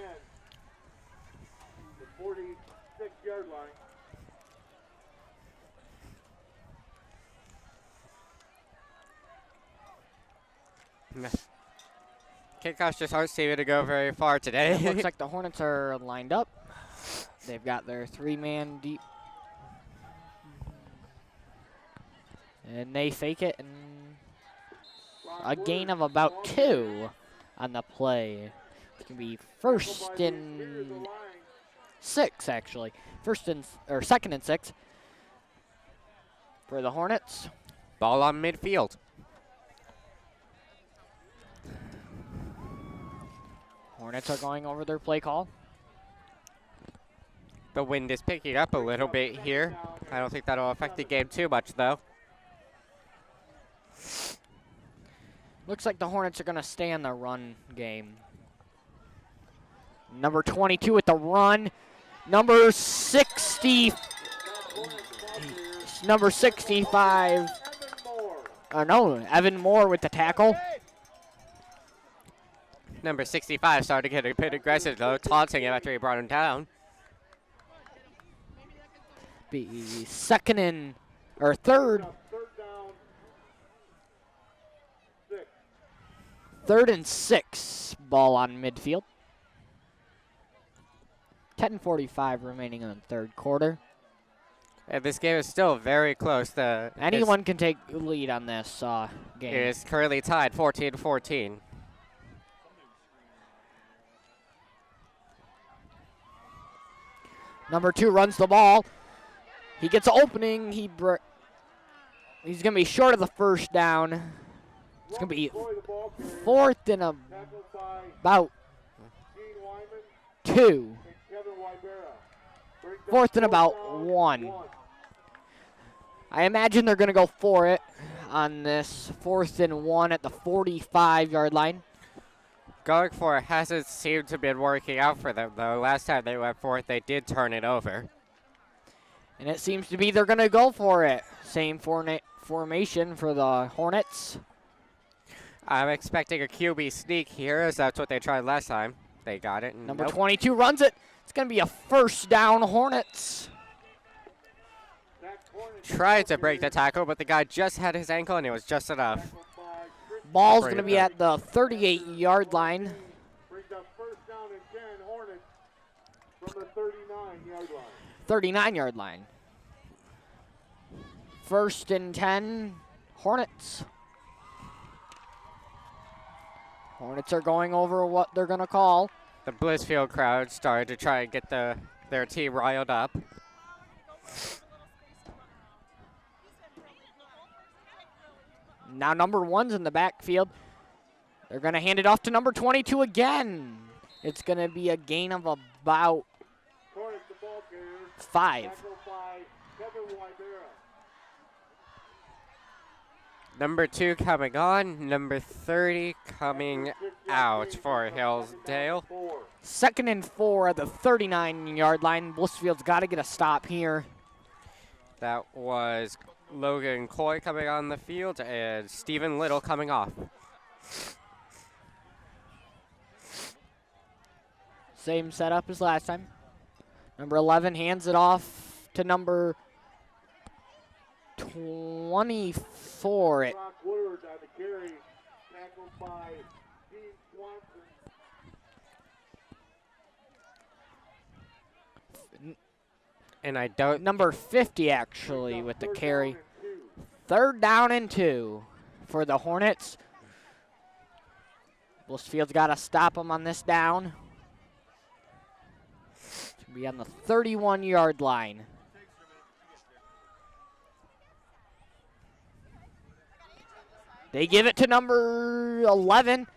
The 46-yard line. Kickoffs just aren't seeming to go very far today. It looks like the Hornets are lined up. They've got their 3-man deep. And they fake it, and a gain of about 2 on the play. It's going to be first and 6, actually. Second and 6 for the Hornets. Ball on midfield. Hornets are going over their play call. The wind is picking up a little bit here. I don't think that'll affect the game too much, though. Looks like the Hornets are going to stay in the run game. Number 22 with the run. Number 65. Evan Moore with the tackle. Number 65 started to get a bit aggressive, though, taunting him after he brought him down. Be third. Third and 6, ball on midfield. 10:45 remaining in the third quarter. And this game is still very close. Anyone can take lead on this game. It is currently tied 14-14. Number 2 runs the ball. He gets an opening. He's going to be short of the first down. It's going to be fourth and about 2. Fourth and about 1. I imagine they're going to go for it on this 4th and 1 at the 45-yard line. Going for it hasn't seemed to be working out for them, though. Last time they went for it, they did turn it over. And it seems to be they're going to go for it. Same formation for the Hornets. I'm expecting a QB sneak here, as that's what they tried last time. They got it. Number 22 runs it. It's going to be a first down, Hornets. Tried to break the tackle, but the guy just had his ankle, and it was just enough. Ball's going to be at the 38-yard line. Brings up first down and 10, Hornets from the 39-yard line. 39-yard line. First and 10, Hornets. Hornets are going over what they're going to call. The Blissfield crowd started to try and get their team riled up. Now number 1's in the backfield. They're going to hand it off to number 22 again. It's going to be a gain of about 5. Number 2 coming on, number 30 coming out for Hillsdale. 2nd and 4 at the 39-yard line. Blissfield's got to get a stop here. That was Logan Coy coming on the field and Stephen Little coming off. Same setup as last time. Number 11 hands it off to number 24. Brock Woodward on the carry, tackled by Dean Swanson. And I don't... Number 50, actually, with the carry. 3rd down and 2 for the Hornets. Blissfield's got to stop them on this down. To be on the 31-yard line. They give it to number 11.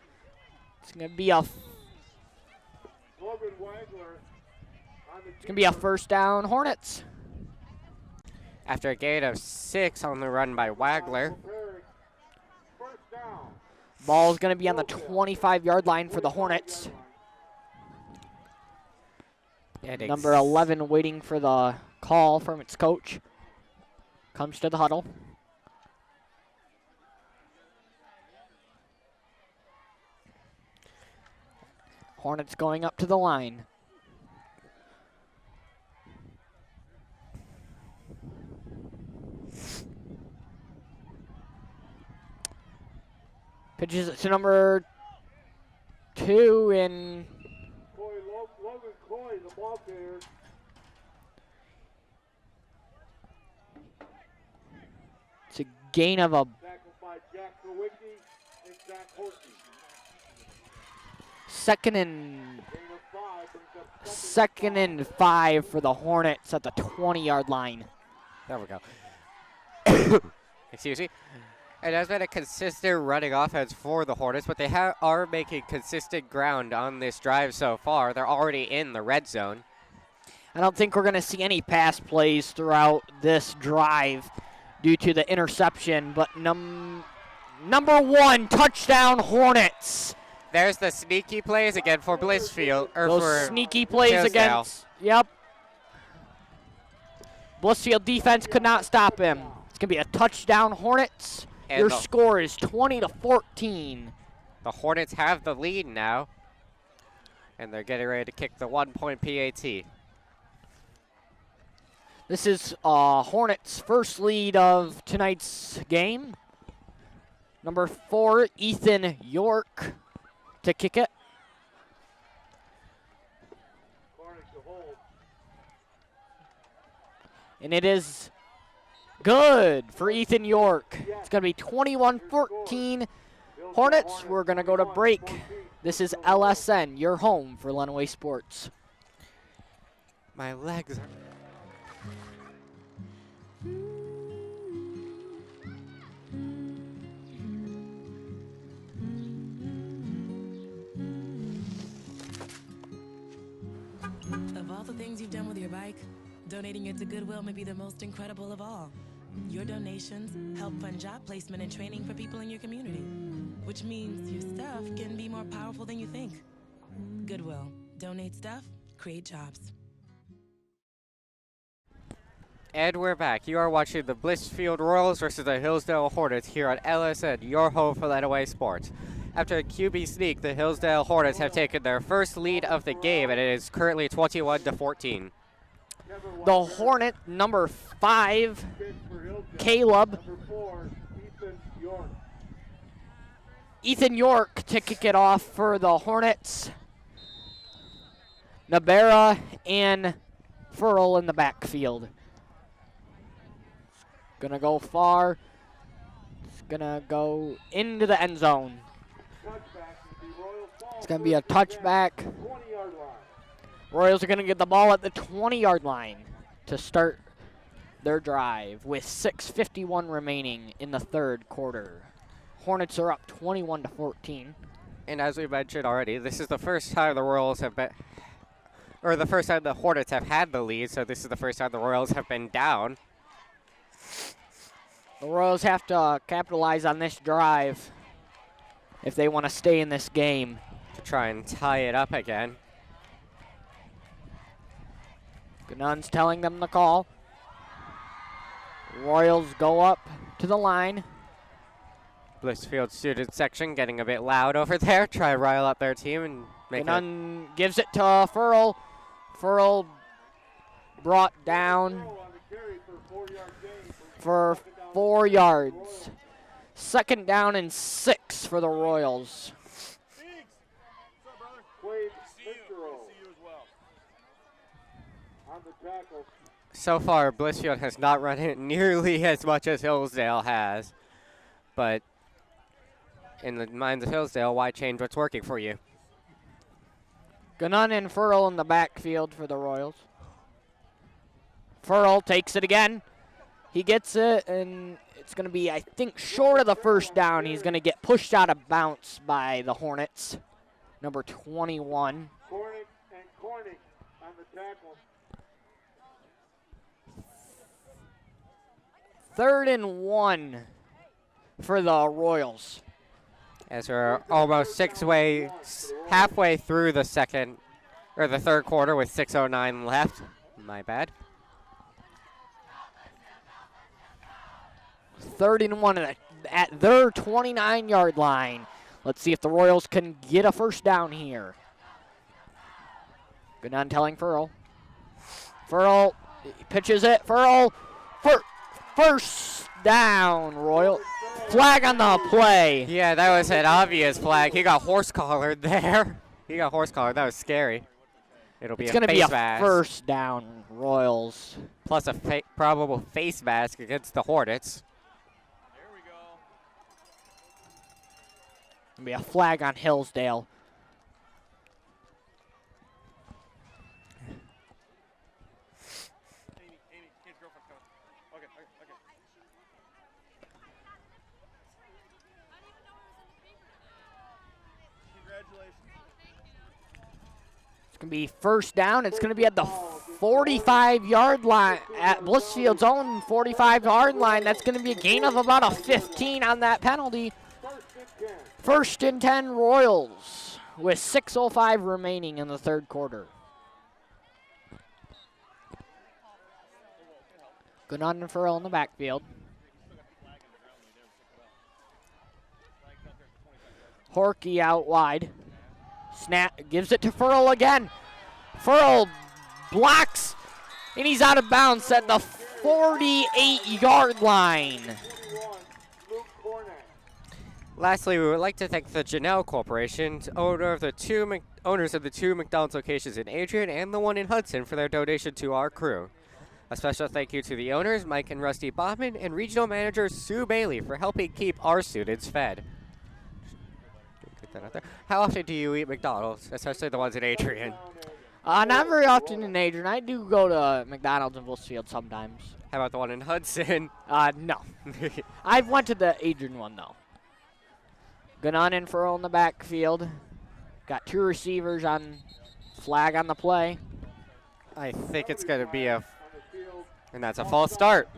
It's going to be a first down, Hornets. After a gain of 6 on the run by Wagler. Ball's going to be on the 25-yard line for the Hornets. Number 11 waiting for the call from its coach. Comes to the huddle. Hornets going up to the line. Pitches it to number 2 in. Logan Coy, the ball carrier. It's a gain of a Tackled by Jack Kowicki and Zach Horton. second and 5 for the Hornets at the 20-yard line. There we go. Excuse me. It has been a consistent running offense for the Hornets, but they are making consistent ground on this drive so far. They're already in the red zone. I don't think we're going to see any pass plays throughout this drive due to the interception, but number 1, touchdown Hornets. There's the sneaky plays again for Blissfield. Those sneaky plays Hillsdale. against. Yep. Blissfield defense could not stop him. It's going to be a touchdown Hornets. And your score is 20-14. The Hornets have the lead now, and they're getting ready to kick the 1-point PAT. This is Hornets' first lead of tonight's game. Number 4, Ethan York to kick it. And it is good for Ethan York. It's going to be 21-14 Hornets. We're going to go to break. This is LSN, your home for Lenawee Sports. My legs are... Of all the things you've done with your bike, donating it to Goodwill may be the most incredible of all. Your donations help fund job placement and training for people in your community, which means your stuff can be more powerful than you think. Goodwill. Donate stuff, create jobs. And we're back. You are watching the Blissfield Royals versus the Hillsdale Hornets here on LSN, your home for Lenawee Sports. After a QB sneak, the Hillsdale Hornets have taken their first lead of the game, and it is currently 21-14. The Hornet, number 5, Caleb. Ethan York to kick it off for the Hornets. Nabera and Furl in the backfield. Gonna go far. It's gonna go into the end zone. It's gonna be a touchback. Royals are gonna get the ball at the 20-yard line to start their drive with 6:51 remaining in the third quarter. Hornets are up 21-14. And as we mentioned already, this is the first time the Royals have been, or the first time the Hornets have had the lead, so this is the first time the Royals have been down. The Royals have to capitalize on this drive if they want to stay in this game. To try and tie it up again. Ganun's telling them the call. Royals go up to the line. Blissfield student section getting a bit loud over there. Try to rile up their team and make Ganun gives it to Furl. Furl brought down for 4 yards. Second down and 6 for the Royals. So far, Blissfield has not run it nearly as much as Hillsdale has. But in the minds of Hillsdale, why change what's working for you? Ganun and Furl in the backfield for the Royals. Furl takes it again. He gets it, and it's going to be, I think, short of the first down. He's going to get pushed out of bounds by the Hornets. Number 21. Cornick and Cornick on the tackle. 3rd and 1 for the Royals. As we're almost halfway through the third quarter with 6:09 left. My bad. 3rd and 1 at their 29-yard line. Let's see if the Royals can get a first down here. Ganun telling Furl. Furl pitches it. Furl first down, Royal. Flag on the play. Yeah, that was an obvious flag. He got horse-collared there. He got horse-collared. That was scary. It'll be It's a going to be face a mask. first down, Royals. Plus a probable face mask against the Hornets. Going to be a flag on Hillsdale. It's going to be first down. It's going to be at the 45-yard line, at Blissfield's own 45-yard line. That's going to be a gain of about a 15 on that penalty. First and 10 Royals with 6:05 remaining in the third quarter. Good on Furl in the backfield. Horky out wide. Snap, gives it to Furl again. Furl blocks, and he's out of bounds at the 48-yard line. Lastly, we would like to thank the Janelle Corporation, owners of the two McDonald's locations in Adrian and the one in Hudson, for their donation to our crew. A special thank you to the owners, Mike and Rusty Bachman, and regional manager Sue Bailey for helping keep our students fed. Get that out there. How often do you eat McDonald's, especially the ones in Adrian? Not very often in Adrian. I do go to McDonald's in Blissfield sometimes. How about the one in Hudson? No. I went to the Adrian one, though. Ganon and Furl in the backfield. Got two receivers on flag on the play. I think it's going to be and that's a false start.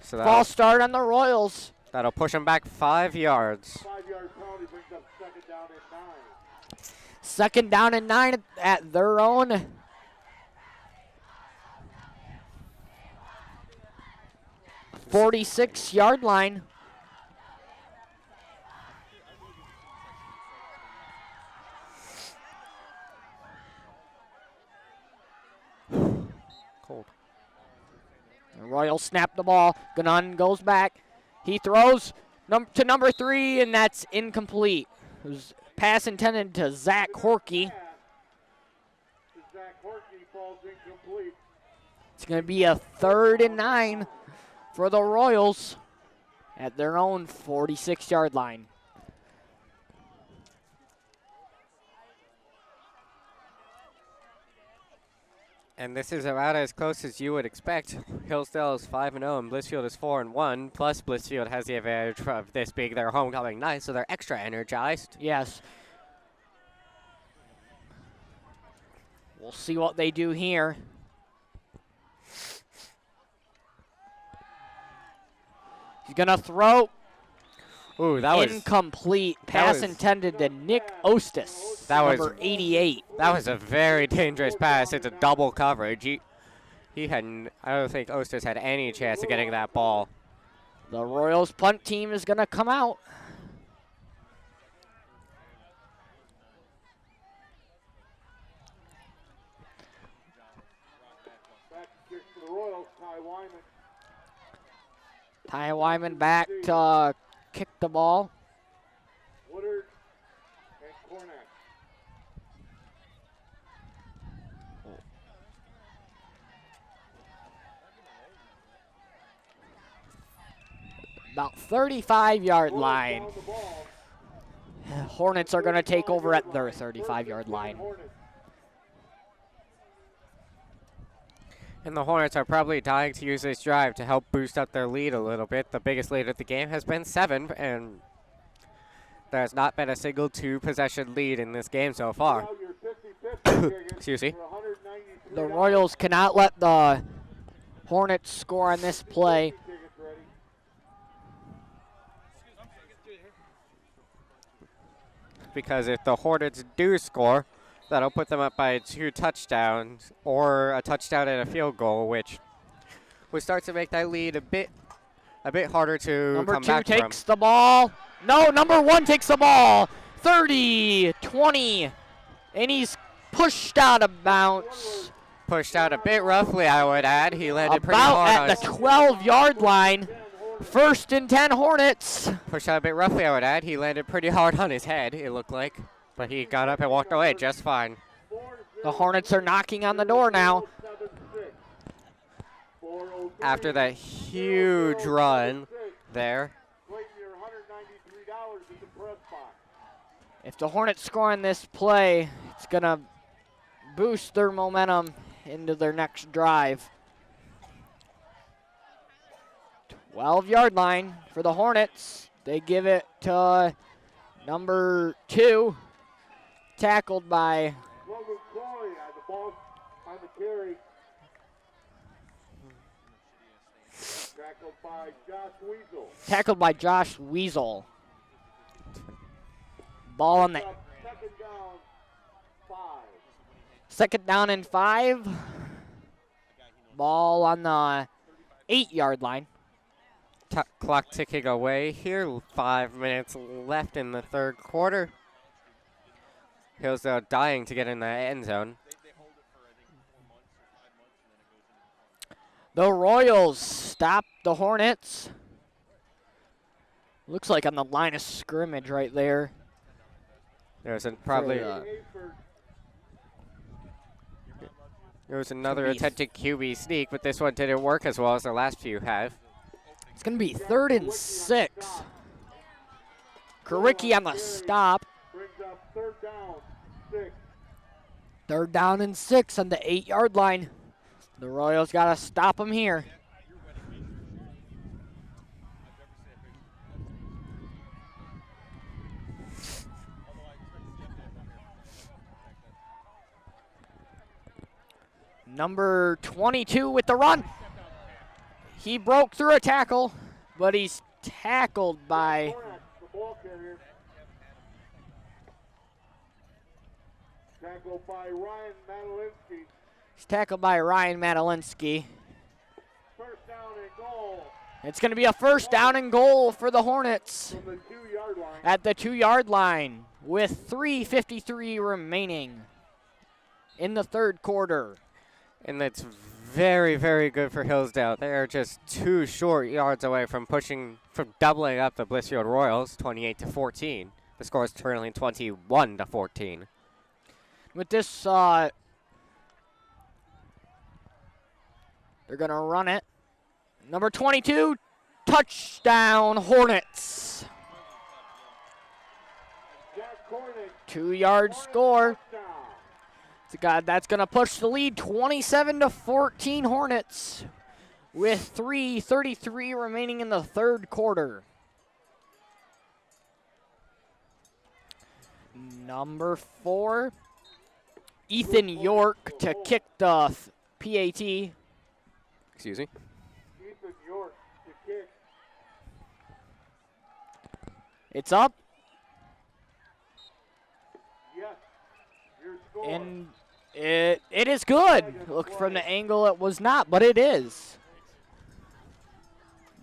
So false start on the Royals. That'll push them back 5 yards. 5-yard penalty brings up second down and 9. Second down and 9 at their own 46-yard line. Cold. The Royals snap the ball. Ganon goes back. He throws to number 3, and that's incomplete. It was pass intended to Zach Horkey. It's going to be a 3rd and 9 for the Royals at their own 46-yard line. And this is about as close as you would expect. Hillsdale is 5-0 and Blissfield is 4-1. Plus, Blissfield has the advantage of this being their homecoming night, so they're extra energized. Yes. We'll see what they do here. He's going to throw. Ooh, that was incomplete. Pass intended to Nick Ostis, number 88. That was a very dangerous pass. It's a double coverage. I don't think Ostis had any chance of getting that ball. The Royals punt team is going to come out. Back kick for the Royals, Ty Wyman. Ty Wyman back to kick the ball. Woodard and Cornack. About 35-yard line. Hornets are going to take over at their 35-yard line. And the Hornets are probably dying to use this drive to help boost up their lead a little bit. The biggest lead of the game has been 7, and there has not been a single 2-possession lead in this game so far. Excuse me. The Royals cannot let the Hornets score on this play. Because if the Hornets do score, that'll put them up by 2 touchdowns or a touchdown and a field goal, which would start to make that lead a bit harder to Number come 2 back takes from. the ball. No, number 1 takes the ball. 30, 20, and he's pushed out of bounds. Pushed out a bit roughly, I would add. He landed pretty hard about at the 12-yard line. First and 10 Hornets. Pushed out a bit roughly, I would add. He landed pretty hard on his head, it looked like. But he got up and walked away just fine. The Hornets are knocking on the door now. After that huge run there. If the Hornets score on this play, it's going to boost their momentum into their next drive. 12-yard line for the Hornets. They give it to number 2, tackled by Josh Weasel. Ball on the second down and 5. Ball on the 8-yard line. Clock ticking away here. 5 minutes left in the third quarter. Hillsdale dying to get in the end zone. The Royals stop the Hornets. Looks like on the line of scrimmage right there. There's probably there was another attempted QB sneak, but this one didn't work as well as the last few have. It's going to be 3rd and 6. Kowicki on the stop. Third down and 6 on the 8-yard line. The Royals got to stop them here. Number 22 with the run. He broke through a tackle, but he's tackled by Ryan Madalinsky. First down and goal. It's going to be a first down and goal for the Hornets at the 2-yard line with 3:53 remaining in the third quarter. And that's very, very good for Hillsdale. They are just 2 short yards away from doubling up the Blissfield Royals, 28-14. The score is currently 21-14. With this, they're going to run it. Number 22, touchdown Hornets. 2-yard score. That's going to push the lead 27-14 Hornets with 3:33 remaining in the third quarter. Number 4, Ethan York to kick the PAT. Excuse me. Ethan York to kick. It's up. Yes. Your score. And it is good. Look, from the angle it was not, but it is.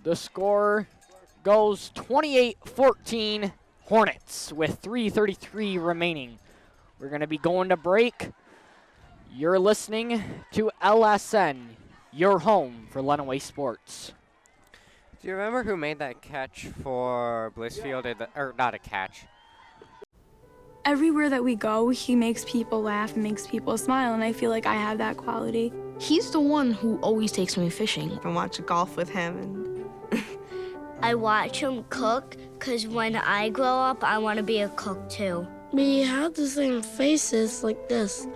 The score goes 28-14 Hornets with 3:33 remaining. We're going to be going to break. You're listening to LSN, your home for Lenawee Sports. Do you remember who made that catch for Blissfield? Or not a catch. Everywhere that we go, he makes people laugh and makes people smile, and I feel like I have that quality. He's the one who always takes me fishing. I watch golf with him. And I watch him cook, because when I grow up, I want to be a cook too. We have the same faces like this.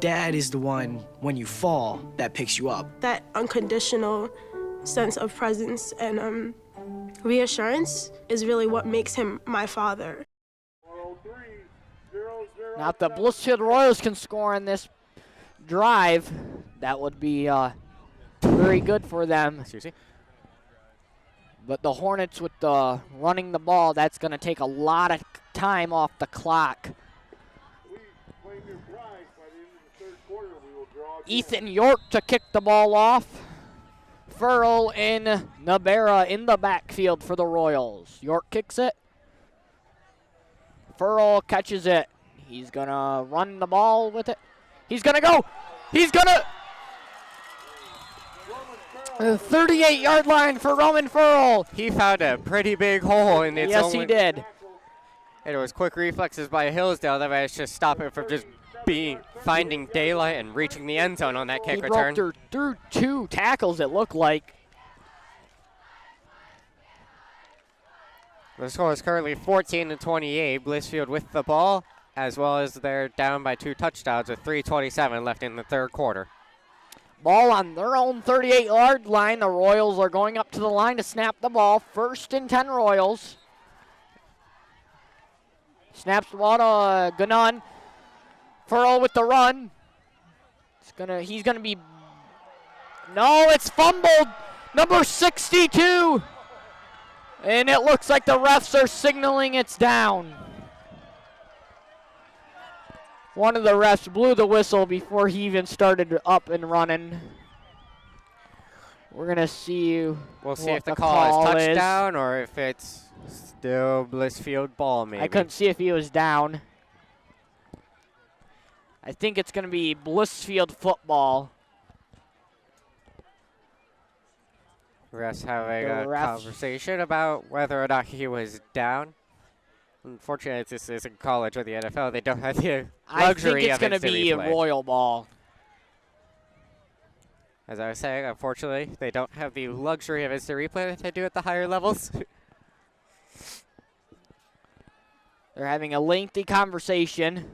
Dad is the one, when you fall, that picks you up. That unconditional sense of presence and reassurance is really what makes him my father. Now, if the Blissfield Royals can score on this drive, that would be very good for them. Excuse me. But the Hornets with the running the ball, that's going to take a lot of time off the clock. Ethan York to kick the ball off. Furl and Nabera in the backfield for the Royals. York kicks it. Furl catches it. He's going to run the ball with it. He's going to go. He's going to. The 38-yard line for Roman Furl. He found a pretty big hole in its Yes, he did. And it was quick reflexes by Hillsdale that managed to stop him from just finding daylight and reaching the end zone on that kick return. He broke through 2 tackles, it looked like. The score is currently 14-28. Blissfield with the ball, as well as they're down by 2 touchdowns with 3:27 left in the third quarter. Ball on their own 38-yard line. The Royals are going up to the line to snap the ball. 1st and 10 Royals. Snaps the ball to Ganon. Furl with the run. He's gonna be. No, it's fumbled. Number 62. And it looks like the refs are signaling it's down. One of the refs blew the whistle before he even started up and running. We're gonna see. We'll see if the call is touchdown or if it's still Blissfield ball, maybe. I couldn't see if he was down. I think it's gonna be Blissfield football. Refs having a conversation about whether or not he was down. Unfortunately, this isn't college or the NFL. They don't have the luxury of instant replay. I think it's going to be a Royal ball. As I was saying, unfortunately, they don't have the luxury of instant replay that they do at the higher levels. They're having a lengthy conversation.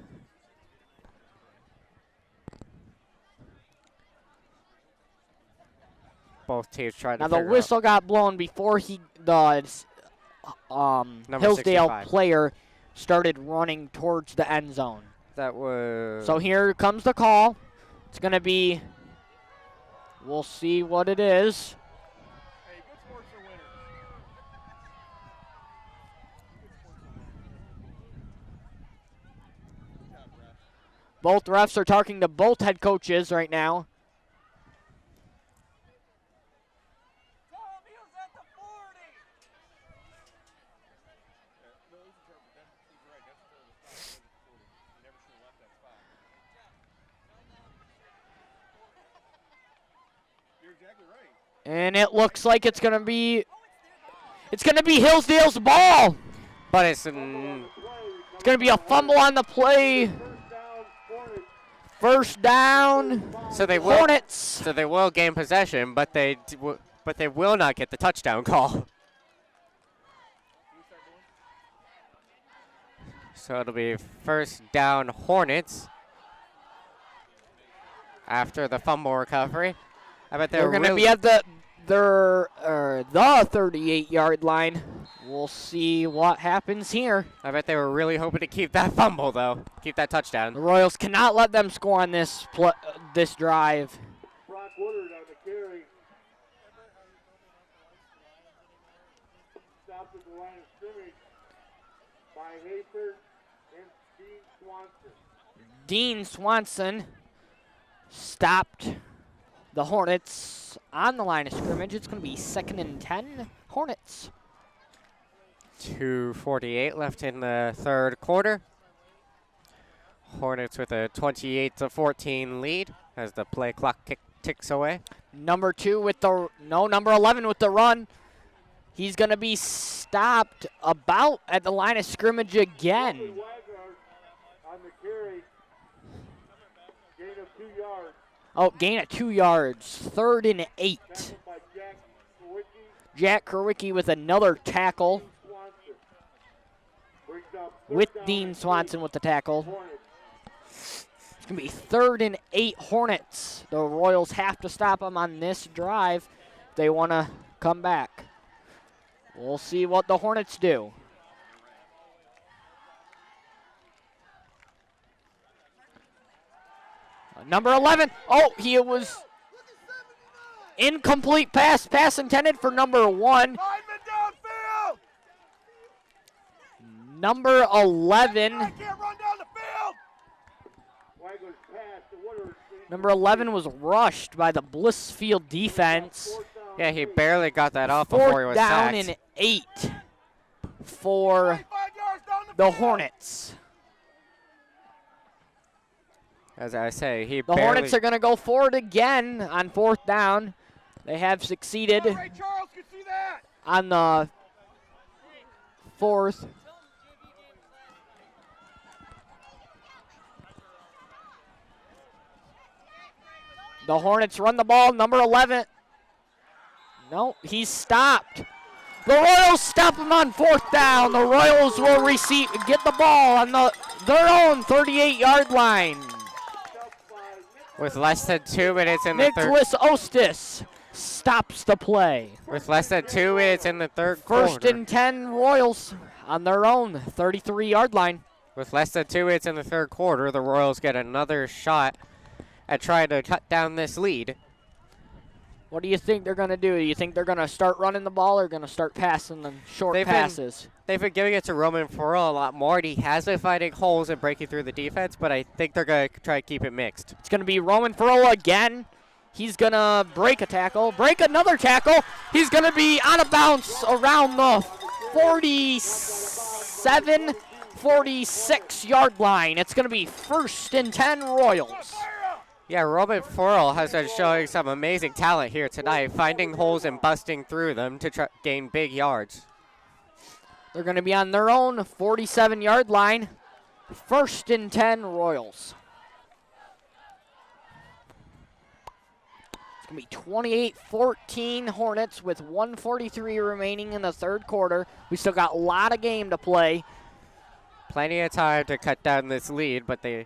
Both teams trying to Now the whistle got blown before the Hillsdale 65 player started running towards the end zone. That was. So here comes the call. It's going to be. We'll see what it is. Both refs are talking to both head coaches right now. And it looks like it's gonna be Hillsdale's ball. But it's gonna be a fumble on the play. First down. So they will. Hornets. So they will gain possession, but they will not get the touchdown call. So it'll be first down Hornets after the fumble recovery. I bet they're going to be at the 38-yard line. We'll see what happens here. I bet they were really hoping to keep that fumble, though. Keep that touchdown. The Royals cannot let them score on this drive. Brock Woodard on the carry. Stopped at the line of scrimmage by Hayford and Dean Swanson. Dean Swanson stopped the Hornets on the line of scrimmage. It's going to be 2nd and 10, Hornets. 2:48 left in the third quarter. Hornets with a 28-14 lead as the play clock ticks away. Number 11 with the run. He's going to be stopped about at the line of scrimmage again. On the carry, gain of 2 yards. Oh, gain of 2 yards. 3rd and 8. Jack Kerwicki with another tackle. With Dean Swanson with the tackle. It's going to be 3rd and 8 Hornets. The Royals have to stop them on this drive if they want to come back. We'll see what the Hornets do. Number 11. Oh, he was incomplete pass. Pass intended for number 1. Number 11. Number 11 was rushed by the Blissfield defense. Yeah, he barely got that off before he was sacked. 4th down and 8 for the Hornets. As I say, the Hornets are going to go for it again on 4th down. They have succeeded on the 4th. The Hornets run the ball, number 11. No, he's stopped. The Royals stop him on 4th down. The Royals will get the ball on their own 38-yard line. With less than 2 minutes in the third. Nicholas Ostis stops the play. With less than 2 minutes in the third quarter. 1st and 10 Royals on their own 33-yard line. With less than 2 minutes in the third quarter, the Royals get another shot at trying to cut down this lead. What do you think they're going to do? Do you think they're going to start running the ball or going to start passing them short passes? They've been giving it to Roman Farrell a lot more. He has been finding holes and breaking through the defense, but I think they're going to try to keep it mixed. It's going to be Roman Farrell again. He's going to break a tackle, break another tackle. He's going to be out of bounds around the 47, 46-yard line. It's going to be 1st and 10 Royals. Yeah, Roman Farrell has been showing some amazing talent here tonight, finding holes and busting through them to gain big yards. They're going to be on their own 47-yard line. 1st and 10 Royals. It's going to be 28-14 Hornets with 1:43 remaining in the third quarter. We still got a lot of game to play. Plenty of time to cut down this lead, but they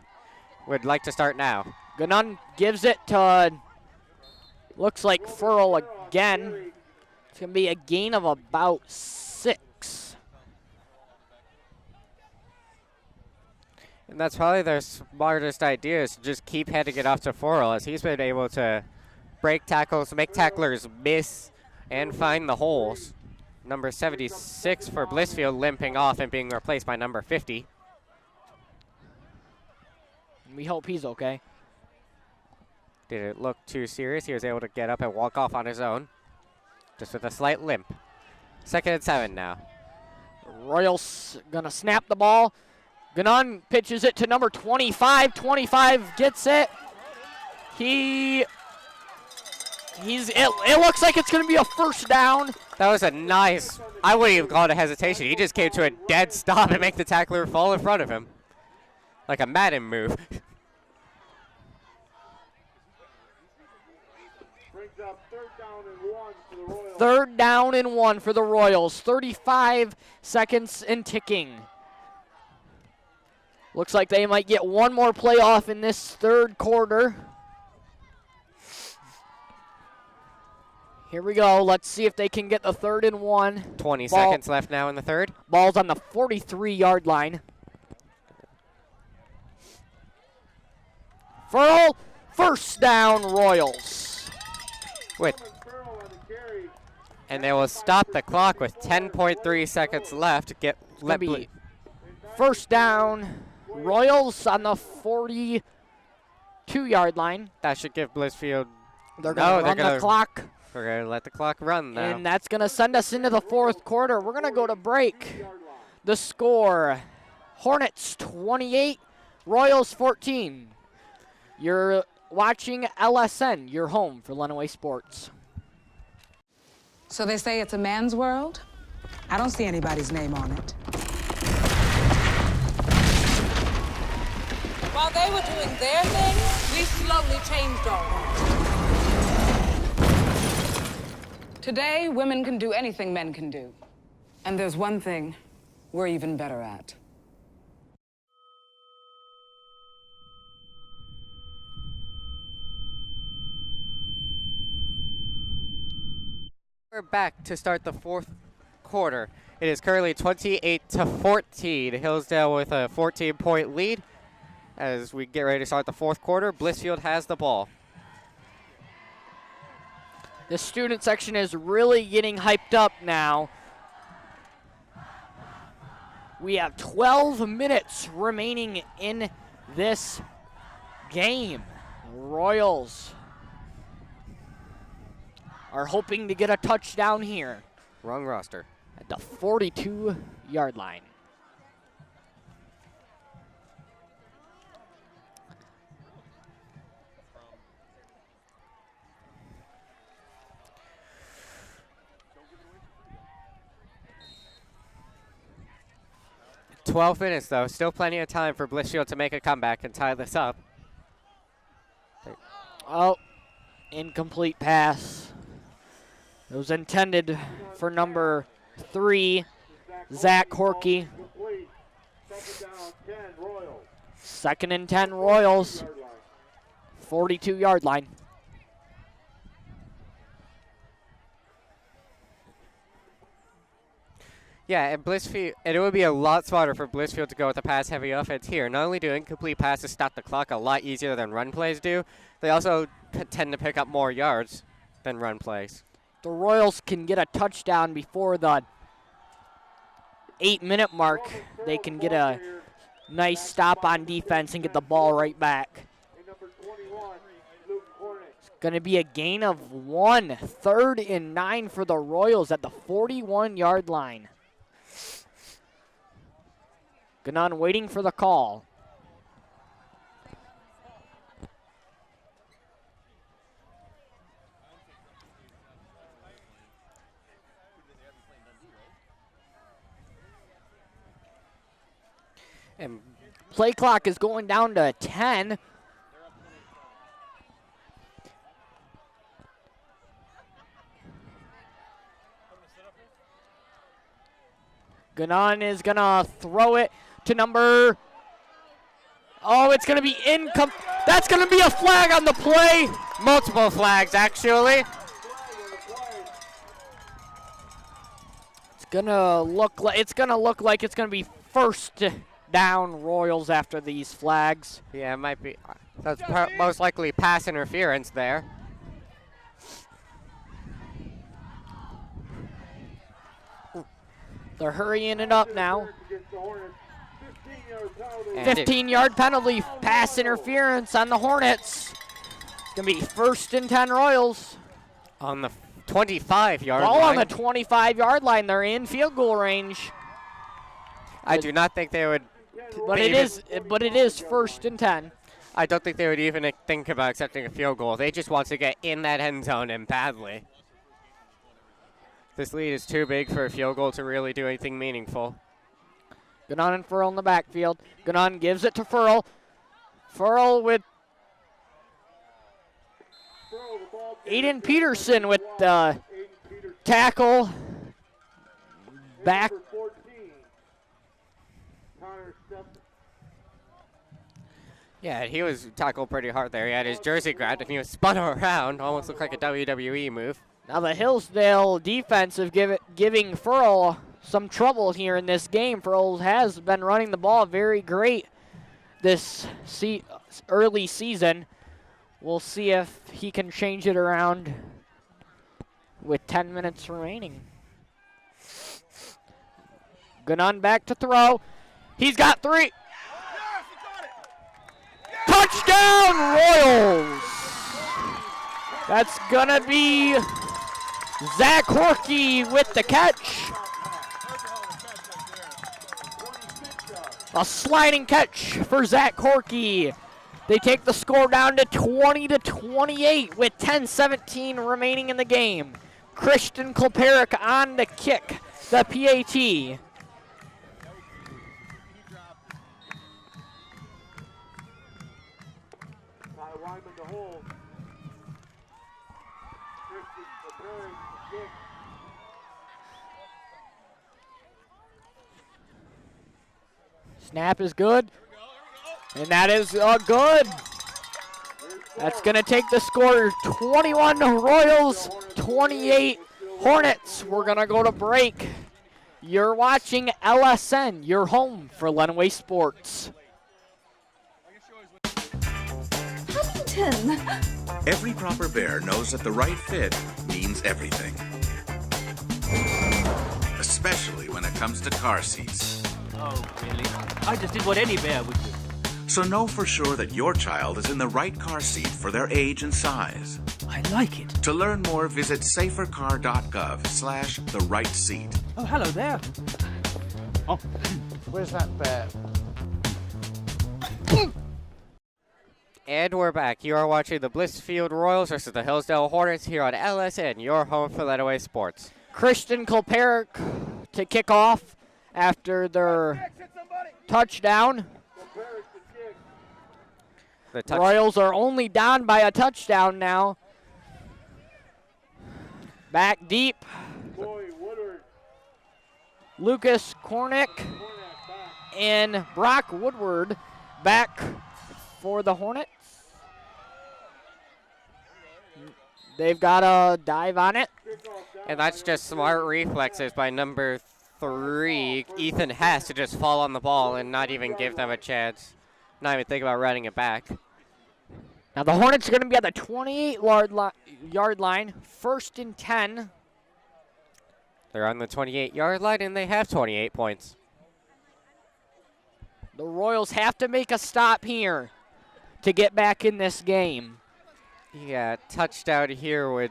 would like to start now. Ganun gives it to, looks like Furl again. It's going to be a gain of about 6. And that's probably their smartest idea, is to just keep heading it off to Furl, as he's been able to break tackles, make tacklers miss, and find the holes. Number 76 for Blissfield limping off and being replaced by number 50. We hope he's okay. Did it look too serious? He was able to get up and walk off on his own, just with a slight limp. 2nd and 7 now. Royals gonna snap the ball. Ganun pitches it to number 25. 25 gets it. It looks like it's gonna be a 1st down. That was a nice, I wouldn't even call it a hesitation. He just came to a dead stop and make the tackler fall in front of him. Like a Madden move. Third down and 1 for the Royals. 35 seconds and ticking. Looks like they might get one more play off in this third quarter. Here we go. Let's see if they can get the 3rd and 1. 20 seconds left now in the third. Ball's on the 43-yard line. Furl, 1st down Royals. And they will stop the clock with 10.3 seconds left. Let be 1st down Royals on the 42-yard line. That should give Blissfield. They're going to run the clock. We're going to let the clock run now. And that's going to send us into the 4th quarter. We're going to go to break. The score, Hornets 28, Royals 14. You're watching LSN, your home for Lenawee Sports. So they say it's a man's world? I don't see anybody's name on it. While they were doing their thing, we slowly changed ours. Today, women can do anything men can do. And there's one thing we're even better at. We're back to start the 4th quarter. It is currently 28-14. Hillsdale with a 14-point lead. As we get ready to start the 4th quarter, Blissfield has the ball. The student section is really getting hyped up now. We have 12 minutes remaining in this game. Royals are hoping to get a touchdown here. Wrong roster. At the 42-yard line. 12 minutes, though. Still plenty of time for Blissfield to make a comeback and tie this up. Oh, incomplete pass. It was intended for number 3, Zach Horkey. 2nd and 10 Royals. 42-yard line. Yeah, and Blissfield, and it would be a lot smarter for Blissfield to go with a pass-heavy offense here. Not only do incomplete passes stop the clock a lot easier than run plays do, they also tend to pick up more yards than run plays. The Royals can get a touchdown before the 8-minute mark. They can get a nice stop on defense and get the ball right back. It's going to be a gain of 1. 3rd and 9 for the Royals at the 41-yard line. Gannon waiting for the call. And play clock is going down to 10. Gannon is going to throw it to number... Oh, it's going to be That's going to be a flag on the play. Multiple flags, actually. It's going to look like it's going to be first down Royals after these flags. Yeah, it might be. That's most likely pass interference there. They're hurrying it up now. 15-yard penalty, pass interference on the Hornets. It's going to be 1st and 10 Royals. On the 25-yard line. All on the 25-yard line. They're in field goal range. I do not think they would. But it is 1st and 10. I don't think they would even think about accepting a field goal. They just want to get in that end zone and badly. This lead is too big for a field goal to really do anything meaningful. Gannon and Furl in the backfield. Gannon gives it to Furl. Furl with Aiden Peterson with the tackle. Back. Yeah, he was tackled pretty hard there. He had his jersey grabbed and he was spun around. Almost looked like a WWE move. Now the Hillsdale defense of giving Furl some trouble here in this game. Furl has been running the ball very great this early season. We'll see if he can change it around with 10 minutes remaining. Gannon back to throw. He's got 3. Touchdown Royals! That's gonna be Zach Horkey with the catch. A sliding catch for Zach Horkey. They take the score down to 20-28 with 10:17 remaining in the game. Christian Kolperik on the kick, the PAT. Snap is good, and that is good. That's going to take the score 21 Royals, 28 Hornets. We're going to go to break. You're watching LSN, your home for Lenawee Sports. Huntington. Every proper bear knows that the right fit means everything. Especially when it comes to car seats. Oh, really? I just did what any bear would do. So know for sure that your child is in the right car seat for their age and size. I like it. To learn more, visit safercar.gov/the right seat. Oh, hello there. Oh, where's that bear? And we're back. You are watching the Blissfield Royals versus the Hillsdale Hornets here on LSN, your home for Lenawee Sports. Christian Kolperik to kick off after their Touchdown. The Royals are only down by a touchdown now. Back deep. Lucas Kornick and Brock Woodward back for the Hornets. They've got a dive on it. And that's just smart reflexes by number 3, Ethan Hess, to just fall on the ball and not even give them a chance. Not even think about running it back. Now the Hornets are going to be at the 28-yard line, 1st and 10. They're on the 28-yard line, and they have 28 points. The Royals have to make a stop here to get back in this game. Yeah, touchdown here would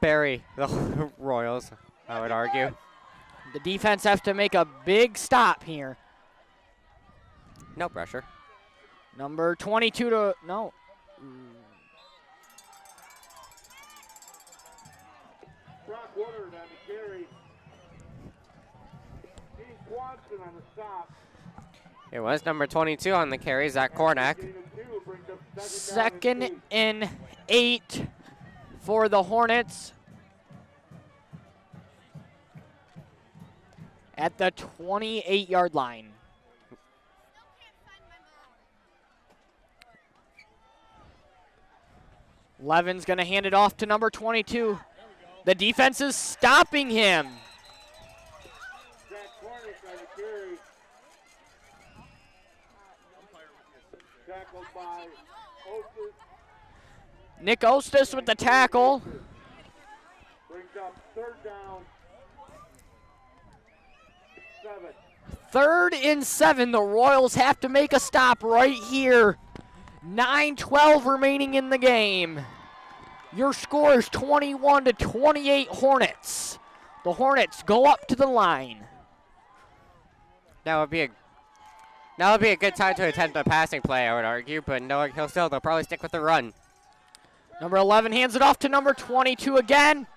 bury the Royals, I would argue. The defense has to make a big stop here. No pressure. Number 22 to, no. Brock Woodard on the carry. Dean Swanson on the stop. It was number 22 on the carry, Zach Kornack. 2nd and 8 for the Hornets. At the 28-yard line. Levin's going to hand it off to number 22. The defense is stopping him. Tackled by Ostis. Nick Ostis with the tackle. Brings up 3rd down. 7. 3rd and 7. The Royals have to make a stop right here. 9:12 remaining in the game. Your score is 21-28 Hornets. The Hornets go up to the line. That would be a good time to attempt a passing play, I would argue, but knowing Hillsdale, they'll probably stick with the run. Number 11 hands it off to number 22 again.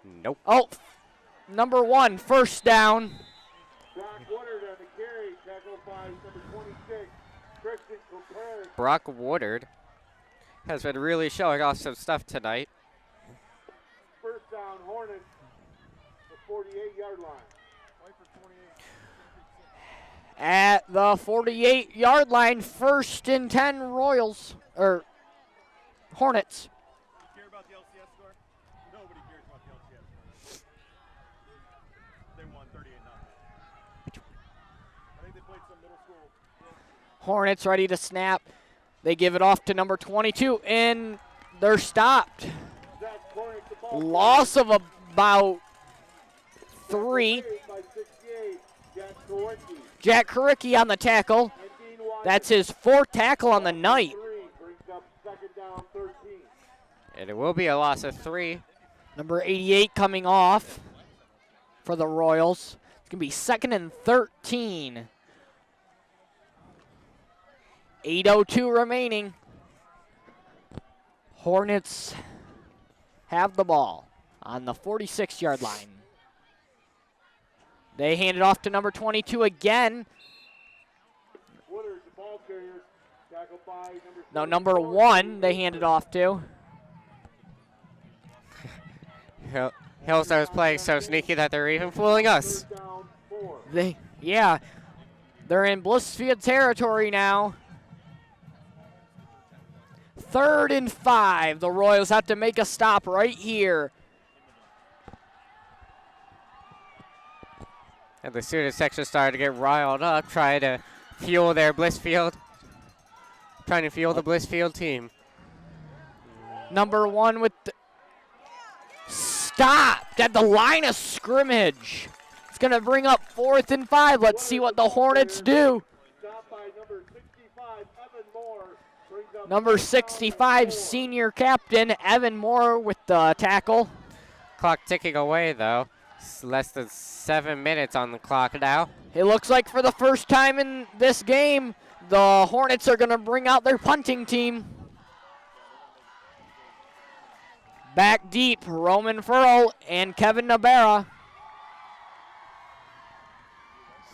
Nope. Oh, number 1, 1st down. Brock Woodard on the carry, tackled by number 26, Christian Cooper. Brock Woodard has been really showing off some stuff tonight. 1st down, Hornets, the 48-yard line. At the 48-yard line, 1st and 10 Royals, or Hornets. Care about the LCS score? Nobody cares about the LCS score. They won 38-0. I think they played some middle school. Hornets ready to snap. They give it off to number 22, and they're stopped. Loss of about 3. Jack Kuricki on the tackle. That's his 4th tackle on the night. And it will be a loss of 3. Number 88 coming off for the Royals. It's going to be 2nd and 13. 8:02 remaining. Hornets have the ball on the 46-yard line. They hand it off to number 22 again. No, number 1 they hand it off to. Hillsdale's playing so sneaky that they're even fooling us. They're in Blissfield territory now. 3rd and 5. The Royals have to make a stop right here. And the student section started to get riled up, trying to fuel the Blissfield team. Number 1 with the stopped at the line of scrimmage. It's going to bring up 4th and 5. Let's see what the Hornets do. Number 65, senior captain Evan Moore with the tackle. Clock ticking away, though. It's less than 7 minutes on the clock now. It looks like for the first time in this game, the Hornets are going to bring out their punting team. Back deep, Roman Furl and Kevin Nabera.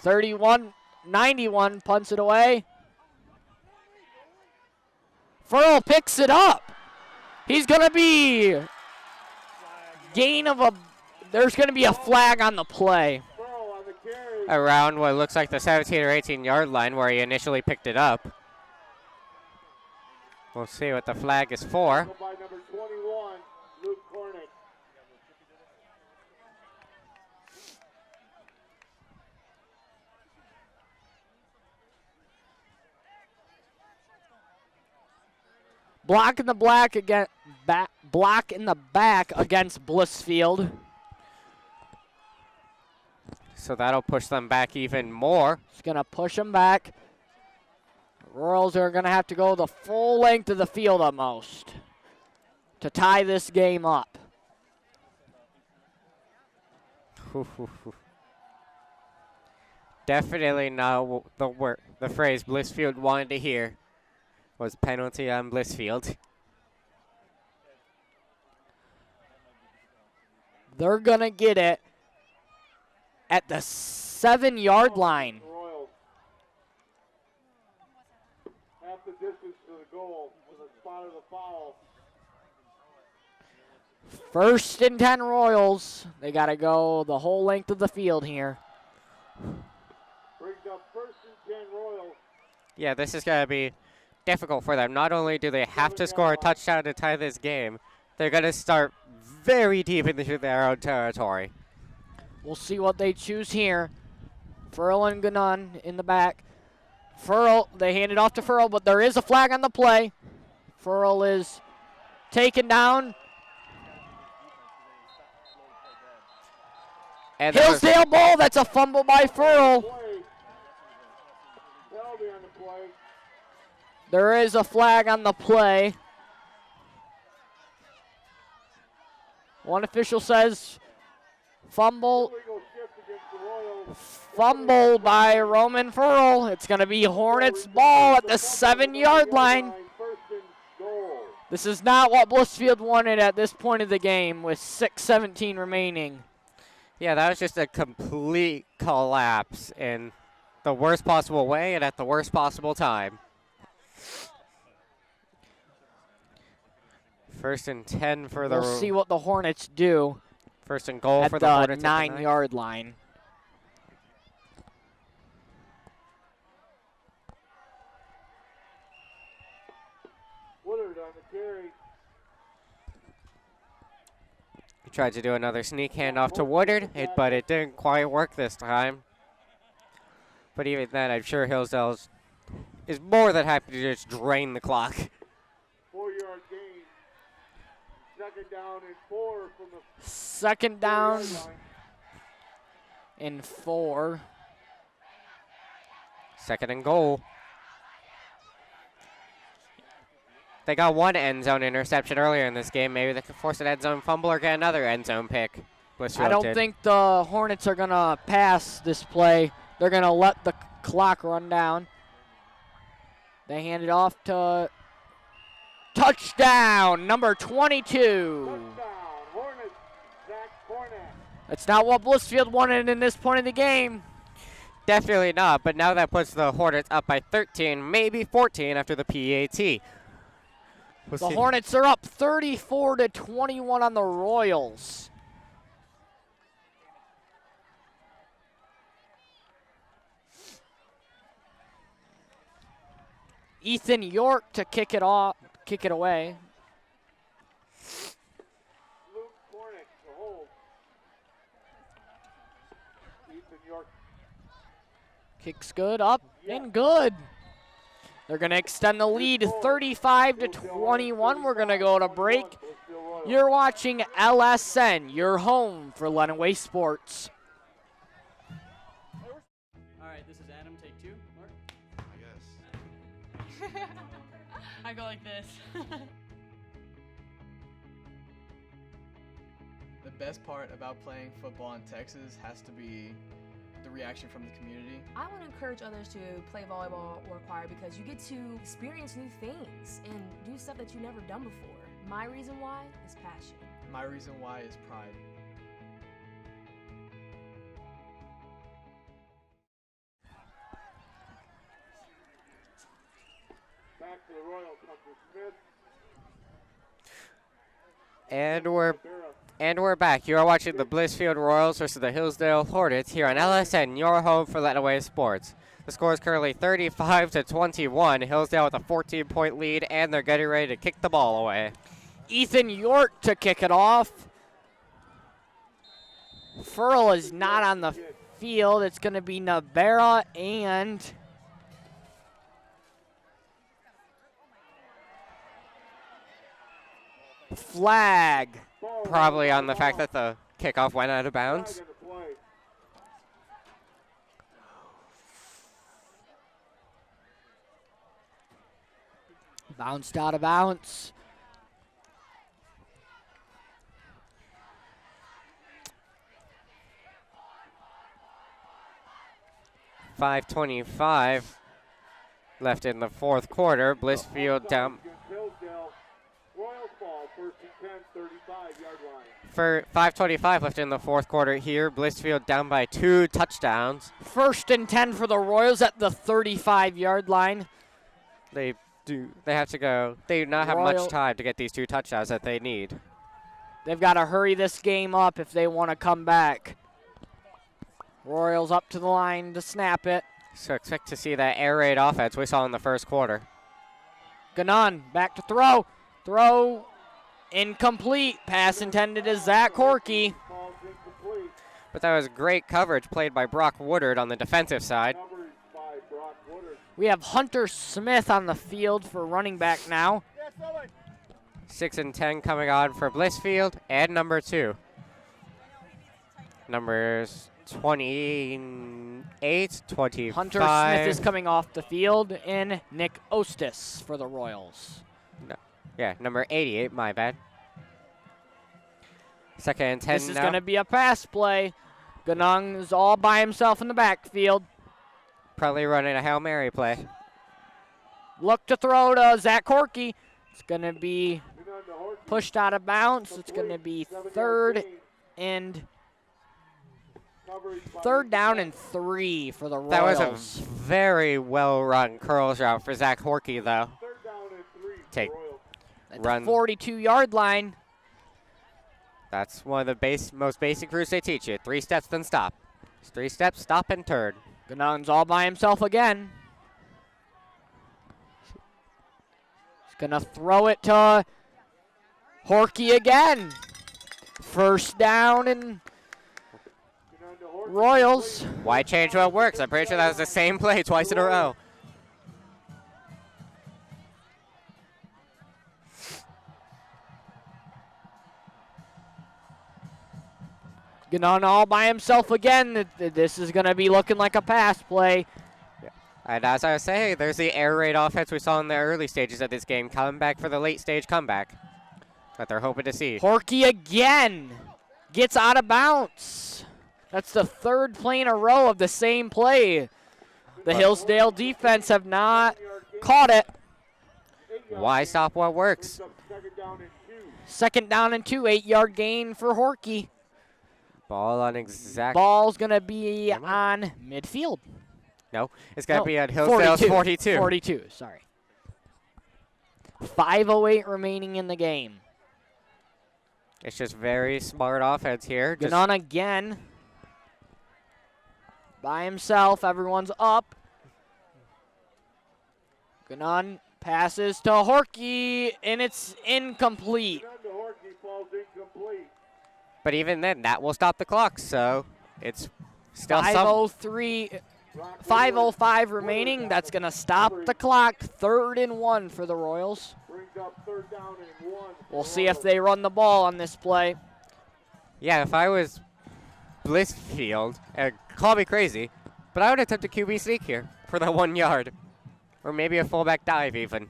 31-91, punts it away. Furl picks it up. He's going to be there's going to be a flag on the play. Around what looks like the 17 or 18 yard line where he initially picked it up. We'll see what the flag is for. By number 21, Luke Hornet. Block in the block in the back against Blissfield. So that'll push them back even more. It's going to push them back. Royals are going to have to go the full length of the field almost to tie this game up. Definitely not the phrase Blissfield wanted to hear was penalty on Blissfield. They're going to get it at the 7-yard line. Half the distance to the goal with a spot of the foul. First and 10 Royals. They got to go the whole length of the field here. Brings up first and 10 Royals. Yeah, this is going to be difficult for them. Not only do they have to score a touchdown to tie this game, they're going to start very deep into their own territory. We'll see what they choose here. Furl and Gannon in the back. Furl, they hand it off to Furl, but there is a flag on the play. Furl is taken down. And Hillsdale ball, that's a fumble by Furl. There is a flag on the play. One official says fumble by Roman Furl. It's going to be Hornets ball at the 7-yard line. This is not what Blissfield wanted at this point of the game with 6:17 remaining. Yeah, that was just a complete collapse in the worst possible way and at the worst possible time. First and 10 for the... We'll see what the Hornets do. First and goal for the Hornets at the 9-yard line. Woodard on the carry. He tried to do another sneak handoff to Woodard, but it didn't quite work this time. But even then, I'm sure Hillsdale is more than happy to just drain the clock. 4-yard gain. Second down and 4 from the... Second down and 4. Second and goal. They got one end zone interception earlier in this game. Maybe they could force an end zone fumble or get another end zone pick. I don't think the Hornets are going to pass this play. They're going to let the clock run down. They hand it off to touchdown, number 22. Touchdown, Hornets, Zach Hornet. That's not what Blissfield wanted in this point of the game. Definitely not, but now that puts the Hornets up by 13, maybe 14 after the PAT. The Hornets are up 34-21 on the Royals. Ethan York to kick it away. Luke Cornick to hold. Ethan York. Kicks good, up and good. They're going to extend the lead 35-21. We're going to go to break. You're watching LSN, your home for Lenawee Sports. All right, this is Adam. Take 2. Mark? I guess. I go like this. The best part about playing football in Texas has to be the reaction from the community. I want to encourage others to play volleyball or choir because you get to experience new things and do stuff that you've never done before. My reason why is passion. My reason why is pride. Back to the Royals, Hunter Smith. And we're back. You are watching the Blissfield Royals versus the Hillsdale Hornets here on LSN, your home for Lenawee Sports. The score is currently 35-21. Hillsdale with a 14-point lead, and they're getting ready to kick the ball away. Ethan York to kick it off. Furl is not on the field. It's going to be Nabera and flag. Probably on the fact that the kickoff went out of bounds. Bounced out of bounds. .5:25 left in the fourth quarter. Blissfield down. Royals ball, first and 10, 35-yard line. For 5:25 left in the fourth quarter here. Blissfield down by 2 touchdowns. First and 10 for the Royals at the 35-yard line. They have to go. They do not have much time to get these 2 touchdowns that they need. They've got to hurry this game up if they want to come back. Royals up to the line to snap it. So expect to see that air raid offense we saw in the first quarter. Ganon back to throw. Throw incomplete. Pass intended to Zach Corky. But that was great coverage played by Brock Woodard on the defensive side. We have Hunter Smith on the field for running back now. 6 and 10 coming on for Blissfield, and number 2. Numbers 28, 25. Hunter Smith is coming off the field, and Nick Ostis for the Royals. No. Yeah, number 88, my bad. 2nd and 10 This is going to be a pass play. Ganong is all by himself in the backfield. Probably running a Hail Mary play. Look to throw to Zach Corky. It's going to be pushed out of bounds. It's going to be third down and 3 for the Royals. That was a very well-run curls route for Zach Corky, though. Run 42-yard line. That's one of the most basic routes they teach you. 3 steps, then stop. 3 steps, stop, and turn. Ganon's all by himself again. He's going to throw it to Horky again. First down and Royals. Why change what works? I'm pretty sure that was the same play twice in a row. Ganon all by himself again. This is going to be looking like a pass play. Yeah. And as I was saying, there's the air raid offense we saw in the early stages of this game. Coming back for the late stage comeback that they're hoping to see. Horky again gets out of bounds. That's the 3rd play in a row of the same play. The Hillsdale defense have not caught it. Why stop what works? 2nd down and 2, 8-yard gain for Horky. Ball on exact. Ball's going to be on midfield. No, it's going to be on Hillsdale's 42. 42, sorry. 5:08 remaining in the game. It's just very smart offense here. Ganon again. By himself, everyone's up. Ganon passes to Horky, and it's incomplete. But even then, that will stop the clock, so it's still 5:05 remaining. That's going to stop the clock. 3rd and 1 for the Royals. We'll see if they run the ball on this play. Yeah, if I was Blissfield, call me crazy, but I would attempt a QB sneak here for the 1 yard. Or maybe a fullback dive even.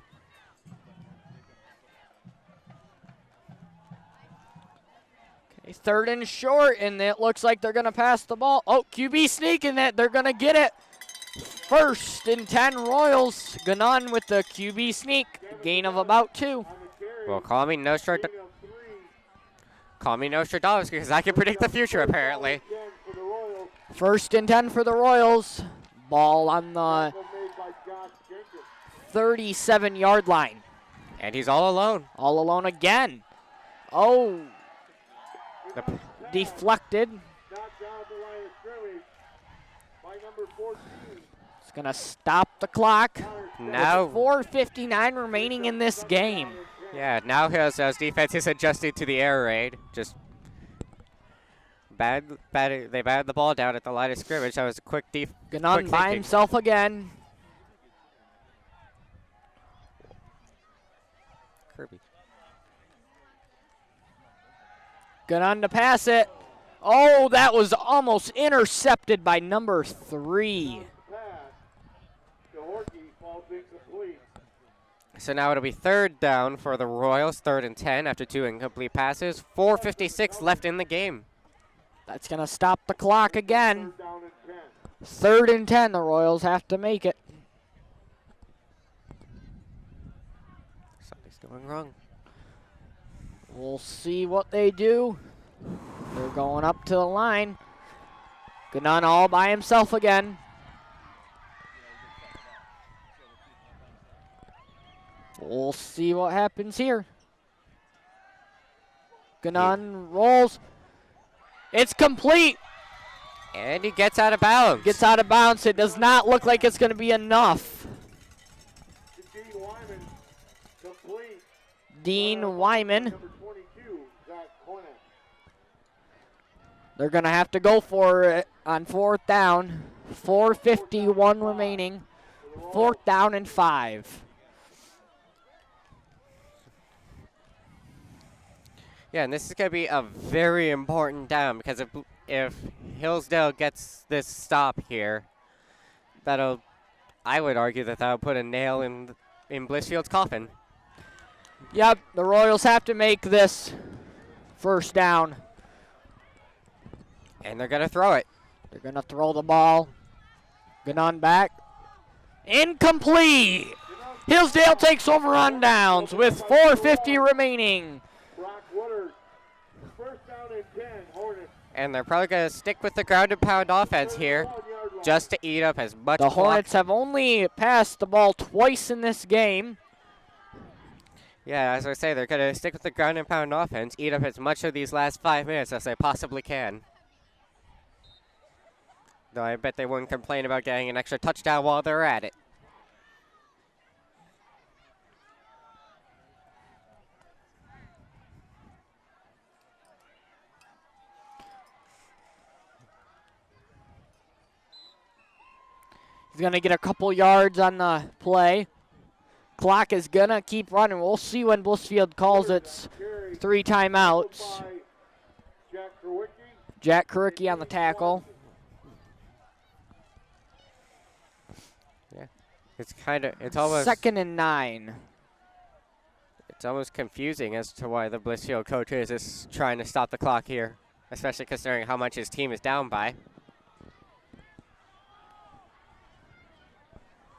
Okay, 3rd and short, and it looks like they're going to pass the ball. Oh, QB sneaking it. They're going to get it. 1st and 10 Royals. Ganon with the QB sneak. Gain of about 2. Well, call me Nostradamus because I can predict the future, apparently. 1st and 10 for the Royals. Ball on the 37-yard line. And he's all alone. All alone again. Oh. Deflected. Knocked down the line of scrimmage by number 14. It's going to stop the clock. Now, with 4:59 remaining in this game. Yeah, now Hillsdale's defense is adjusted to the air raid. Just they batted the ball down at the line of scrimmage. That was a quick Gannon by himself again. Kirby. Gannon to pass it. Oh, that was almost intercepted by number 3. So now it'll be 3rd down for the Royals, 3rd and 10 after 2 incomplete passes. 4:56 left in the game. That's going to stop the clock again. 3rd and 10, the Royals have to make it. Something's going wrong. We'll see what they do. They're going up to the line. Gannon all by himself again. We'll see what happens here. Gannon rolls. It's complete. And he gets out of bounds. Gets out of bounds. It does not look like it's going to be enough. Dean Wyman. They're going to have to go for it on 4th down. 4:51 remaining. 4th down and 5. Yeah, and this is going to be a very important down because if Hillsdale gets this stop here, I would argue that'll put a nail in Blissfield's coffin. Yep, the Royals have to make this 1st down. And they're going to throw it. They're going to throw the ball. Gannon back. Incomplete! Hillsdale takes over on downs with 4:50 remaining. And they're probably going to stick with the ground and pound offense here just to eat up as much The clock. Hornets have only passed the ball twice in this game. Yeah, as I say, they're going to stick with the ground and pound offense, eat up as much of these last 5 minutes as they possibly can. Though I bet they wouldn't complain about getting an extra touchdown while they're at it. He's going to get a couple yards on the play. Clock is going to keep running. We'll see when Blissfield calls its 3 timeouts. Jack Kuricki on the tackle. Yeah, it's almost 2nd and 9. It's almost confusing as to why the Blissfield coach is just trying to stop the clock here, especially considering how much his team is down by.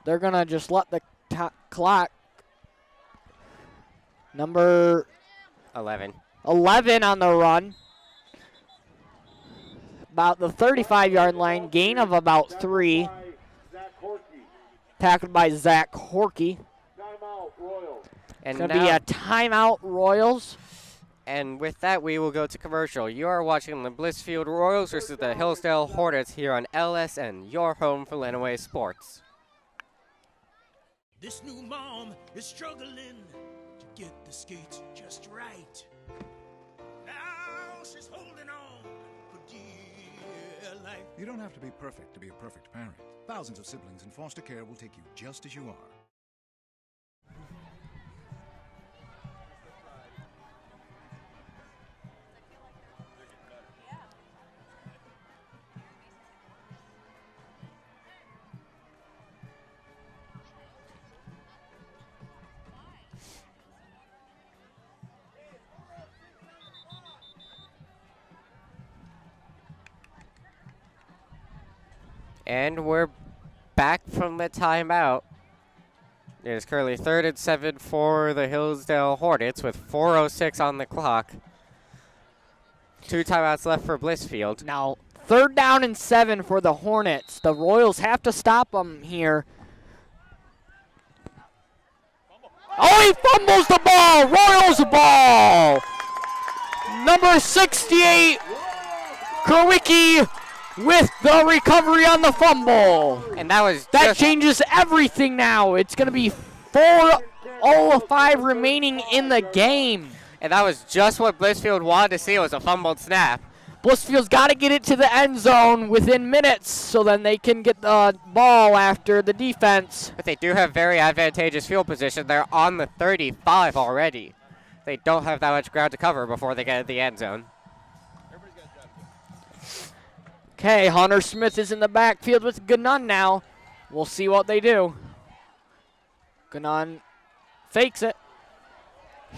They're going to just let the clock. Number 11 on the run. About the 35-yard line, gain of about 3. Tackled by Zach Horkey. And it's going to be a timeout, Royals. And with that, we will go to commercial. You are watching the Blissfield Royals versus the Hillsdale Hornets here on LSN, your home for Lenawee Sports. This new mom is struggling to get the skates just right. Now she's holding on for dear life. You don't have to be perfect to be a perfect parent. Thousands of siblings in foster care will take you just as you are. And we're back from the timeout. It is currently 3rd and 7 for the Hillsdale Hornets with 4:06 on the clock. 2 timeouts left for Blissfield. Now, 3rd down and 7 for the Hornets. The Royals have to stop them here. Oh, he fumbles the ball. Royals ball. Number 68, Kowicki with the recovery on the fumble. And that changes everything now. It's going to be 4:05 remaining in the game. And that was just what Blissfield wanted to see. It was a fumbled snap. Blissfield's got to get it to the end zone within minutes so then they can get the ball after the defense. But they do have very advantageous field position. They're on the 35 already. They don't have that much ground to cover before they get to the end zone. Okay, Hunter Smith is in the backfield with Gannon now. We'll see what they do. Gannon fakes it.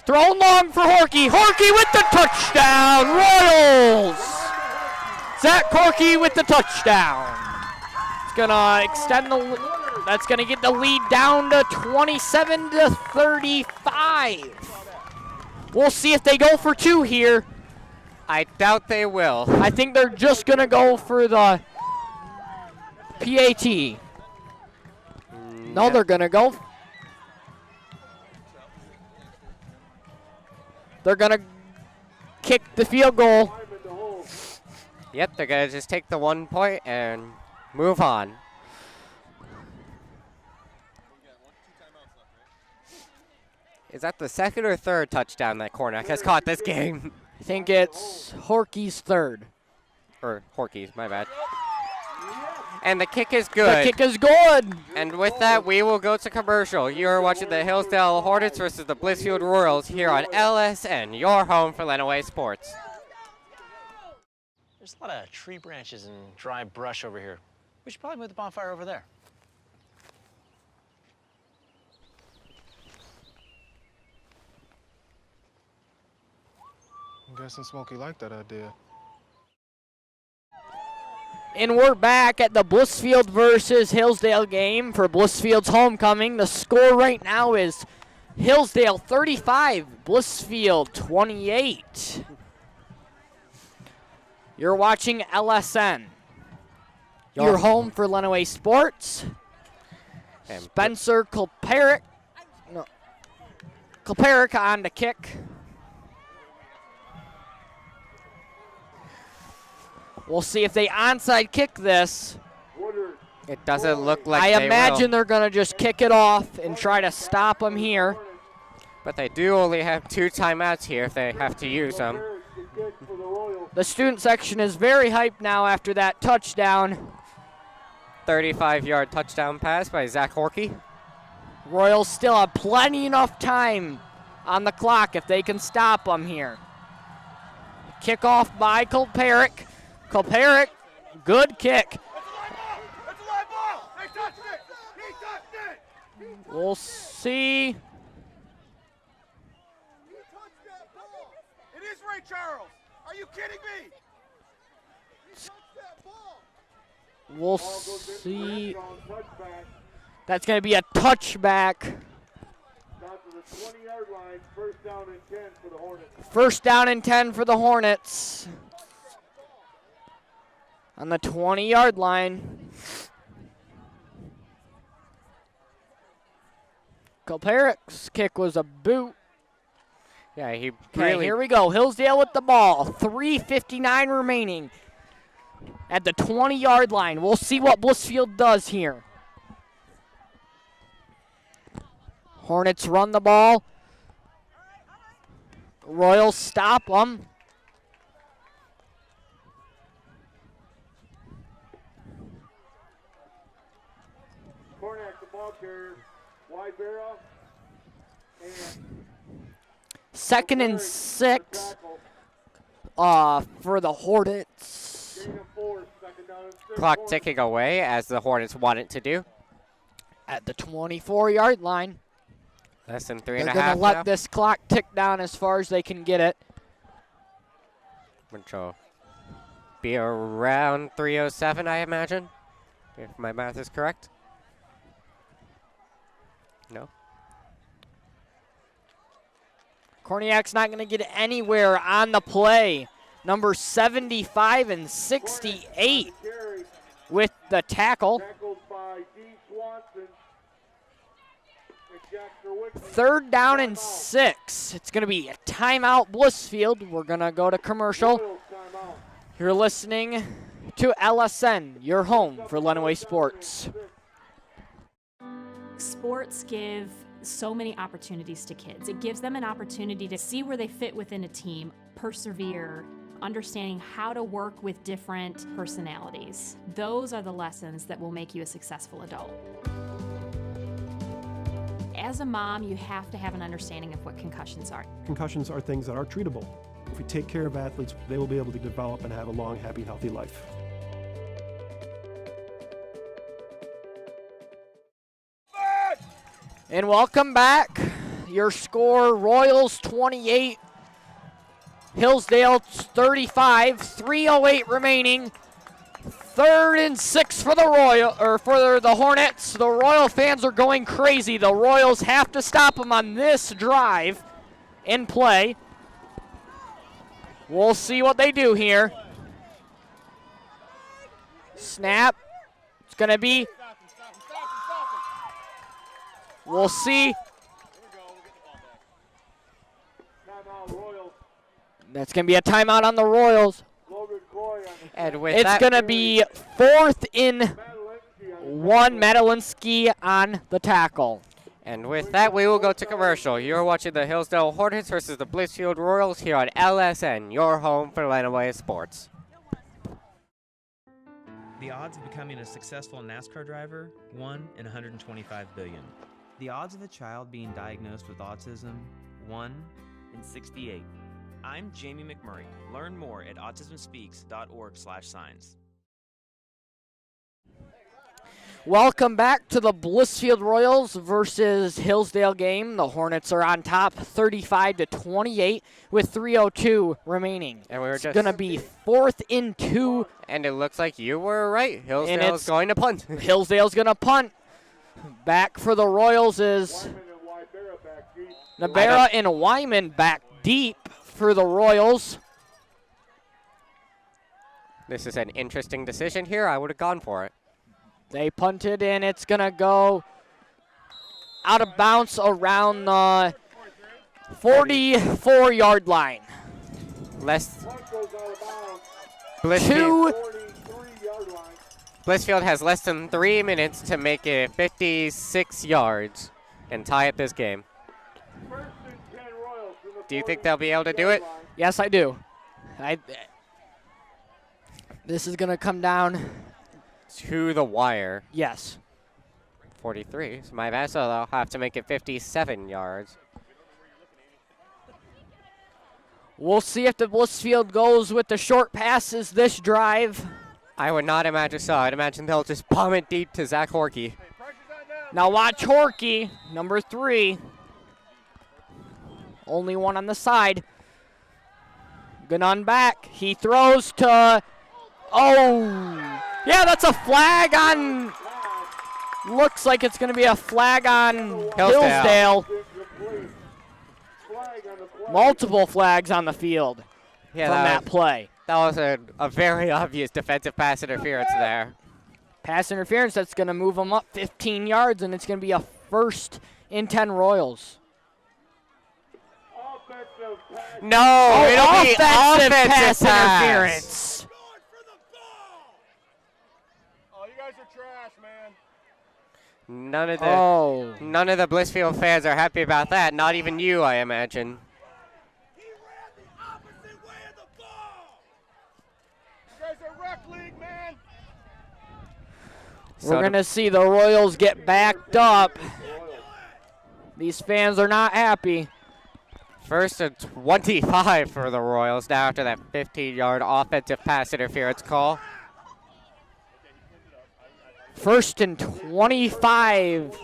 Thrown long for Horkey. Horkey with the touchdown. Royals. Zach Horkey with the touchdown. It's gonna extend the. That's gonna get the lead down to 27-35. We'll see if they go for two here. I doubt they will. I think they're just gonna go for the PAT. No, they're gonna go. They're going to kick the field goal. Yep, they're going to just take the 1 point and move on. Is that the second or third touchdown that Cornack has caught this game? I think it's Horkey's third. Or Horkey's, my bad. And the kick is good. The kick is good. And with that, we will go to commercial. You are watching the Hillsdale Hornets versus the Blissfield Royals here on LSN, your home for Lenawee Sports. There's a lot of tree branches and dry brush over here. We should probably move the bonfire over there. I'm guessing Smokey liked that idea. And we're back at the Blissfield versus Hillsdale game for Blissfield's homecoming. The score right now is Hillsdale 35, Blissfield 28. You're watching LSN. Your home for Lenawee Sports. And Spencer Kolparik on the kick. We'll see if they onside kick this. It doesn't look like I they imagine will. they're going to just kick it off and try to stop them here. But they do only have 2 timeouts here if they have to use them. The student section is very hyped now after that touchdown. 35-yard touchdown pass by Zach Horkey. Royals still have plenty enough time on the clock if they can stop them here. Kickoff by Kolparik. Kolparik, good kick. That's a live ball. They touched it. He touched it. We'll see. He touched that ball. It is Ray Charles. Are you kidding me? He touched that ball. We'll see. That's going to be a touchback. Down to the 20-yard line, first down and 10 for the Hornets. First down and 10 for the Hornets. On the 20-yard line. Kolparik's kick was a boot. Yeah, he Okay, really... here we go. Hillsdale with the ball. 3:59 remaining at the 20-yard line. We'll see what Blissfield does here. Hornets run the ball. Royals stop them. Cornack, the ball carrier, wide barrel, and 2nd and 6 for the Hornets. Clock ticking away as the Hornets want it to do. At the 24-yard line. Less than 3.5 They're going to let this clock tick down as far as they can get it. Which will be around 3:07, I imagine, if my math is correct. No. Korniak's not going to get anywhere on the play. Number 75 and 68 with the tackle. tackled by D. Swanson. And 3rd down and 6. It's going to be a timeout Blissfield. We're going to go to commercial. You're listening to LSN, your home for Lenawee Sports. Sports give so many opportunities to kids. It gives them an opportunity to see where they fit within a team, persevere, understanding how to work with different personalities. Those are the lessons that will make you a successful adult. As a mom, you have to have an understanding of what concussions are. Concussions are things that are treatable. If we take care of athletes, they will be able to develop and have a long, happy, healthy life. And welcome back. Your score, Royals 28, Hillsdale 35, 3:08 remaining. 3rd and 6 for the Hornets. The Royal fans are going crazy. The Royals have to stop them on this drive and play. We'll see what they do here. Snap. It's going to be. We'll see. That's going to be a timeout on the Royals. And with it's going to be 4th and 1. Madelinsky on the tackle. And with that, we will go to commercial. You're watching the Hillsdale Hornets versus the Blissfield Royals here on LSN, your home for Lenawee Sports. The odds of becoming a successful NASCAR driver, 1 in 125 billion. The odds of a child being diagnosed with autism, 1 in 68. I'm Jamie McMurray. Learn more at autismspeaks.org/signs. Welcome back to the Blissfield Royals versus Hillsdale game. The Hornets are on top 35-28 with 3:02 remaining. And we were just going to be 4th and 2. And it looks like you were right. Hillsdale's going to punt. Hillsdale's going to punt. Back for the Royals is Nabera and Wyman back deep for the Royals. This is an interesting decision here. I would have gone for it. They punted, and it's going to go out of bounds around the 44-yard line. Blissfield has less than 3 minutes to make it 56 yards and tie up this game. Do you think they'll be able to do it? Yes, I do. This is going to come down to the wire. Yes. 43 is my bad, so they'll have to make it 57 yards. We'll see if the Blissfield goes with the short passes this drive. I would not imagine so. I'd imagine they'll just bomb it deep to Zach Horkey. Now watch Horkey, number 3. Only one on the side. Ganon back. He throws to, yeah, that's a flag on, looks like it's going to be a flag on Hillsdale. Multiple flags on the field from that play. That was a very obvious defensive pass interference there. Pass interference that's going to move them up 15 yards, and it's going to be a 1st and 10 Royals. No, it'll be offensive pass interference. Oh, you guys are trash, man. None of the Blissfield fans are happy about that. Not even you, I imagine. We're going to see the Royals get backed up. These fans are not happy. 1st and 25 for the Royals now after that 15-yard offensive pass interference call. 1st and 25.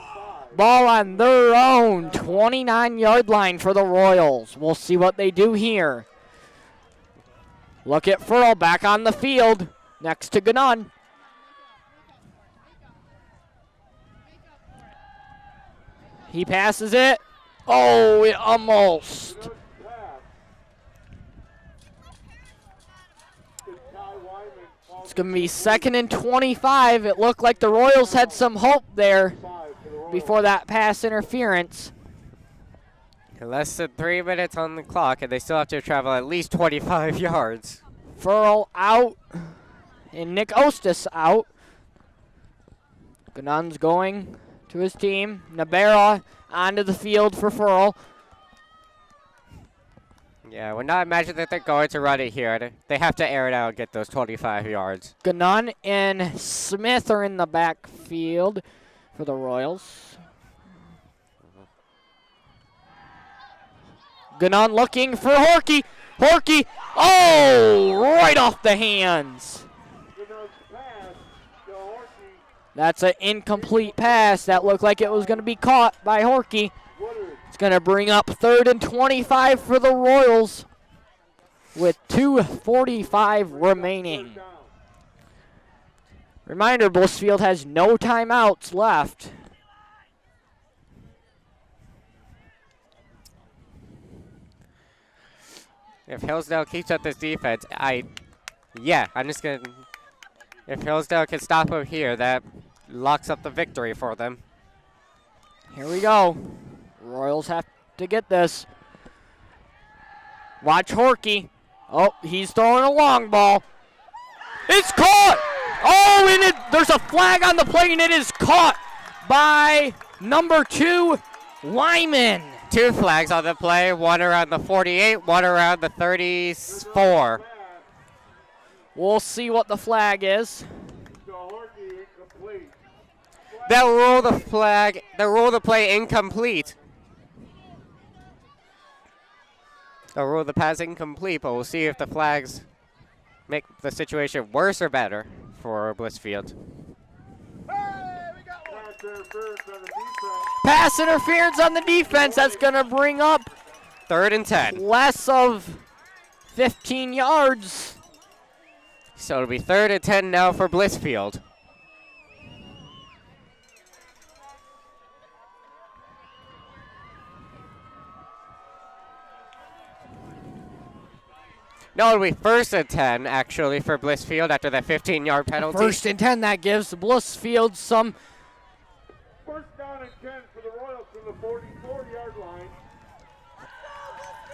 Ball on their own 29-yard line for the Royals. We'll see what they do here. Look at Furl back on the field next to Ganon. He passes it. Oh, it almost. It's going to be 2nd and 25. It looked like the Royals had some hope there. before that pass interference. Less than 3 minutes on the clock, and they still have to travel at least 25 yards. Furl out, and Nick Ostis out. Ganon's going to his team. Nabera onto the field for Furl. Yeah, we're not imagining that they're going to run it here. They have to air it out and get those 25 yards. Ganon and Smith are in the backfield for the Royals. Ganon looking for Horky. Horky, oh, right off the hands. That's an incomplete pass. That looked like it was going to be caught by Horky. It's going to bring up 3rd and 25 for the Royals with 2:45 remaining. Reminder, Blissfield has no timeouts left. If Hillsdale keeps up this defense, I'm just going to, if Hillsdale can stop them here, that locks up the victory for them. Here we go. Royals have to get this. Watch Horky. Oh, he's throwing a long ball. It's caught! Oh, and there's a flag on the play, and it is caught by number 2, Lyman. 2 flags on the play, one around the 48, one around the 34. We'll see what the flag is. They'll rule the flag, they'll rule the play incomplete. They'll rule the pass incomplete, but we'll see if the flags make the situation worse or better for Blissfield. Pass interference on the defense. That's going to bring up 3rd and 10. Less of 15 yards. So it'll be 3rd and 10 now for Blissfield. No, it'll be 1st and 10, actually, for Blissfield after that 15-yard penalty. 1st and 10, that gives Blissfield some. 1st down and 10 for the Royals from the 44-yard line.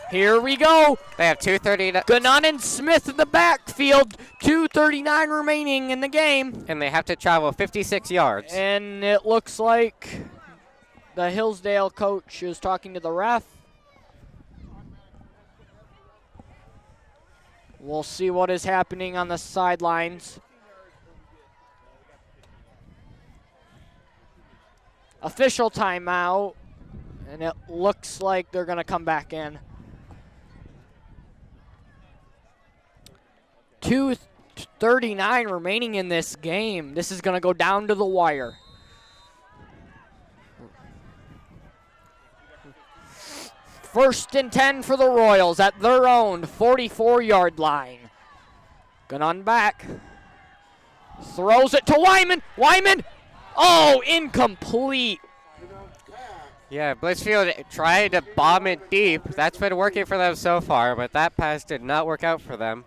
Here we go. They have 2:39. Ganon and Smith in the backfield. 2:39 remaining in the game. And they have to travel 56 yards. And it looks like the Hillsdale coach is talking to the ref. We'll see what is happening on the sidelines. Official timeout, and it looks like they're going to come back in. 2:39 remaining in this game. This is going to go down to the wire. First and 10 for the Royals at their own 44-yard line. Ganon back. Throws it to Wyman. Wyman! Oh, incomplete. Yeah, Blissfield tried to bomb it deep. That's been working for them so far, but that pass did not work out for them.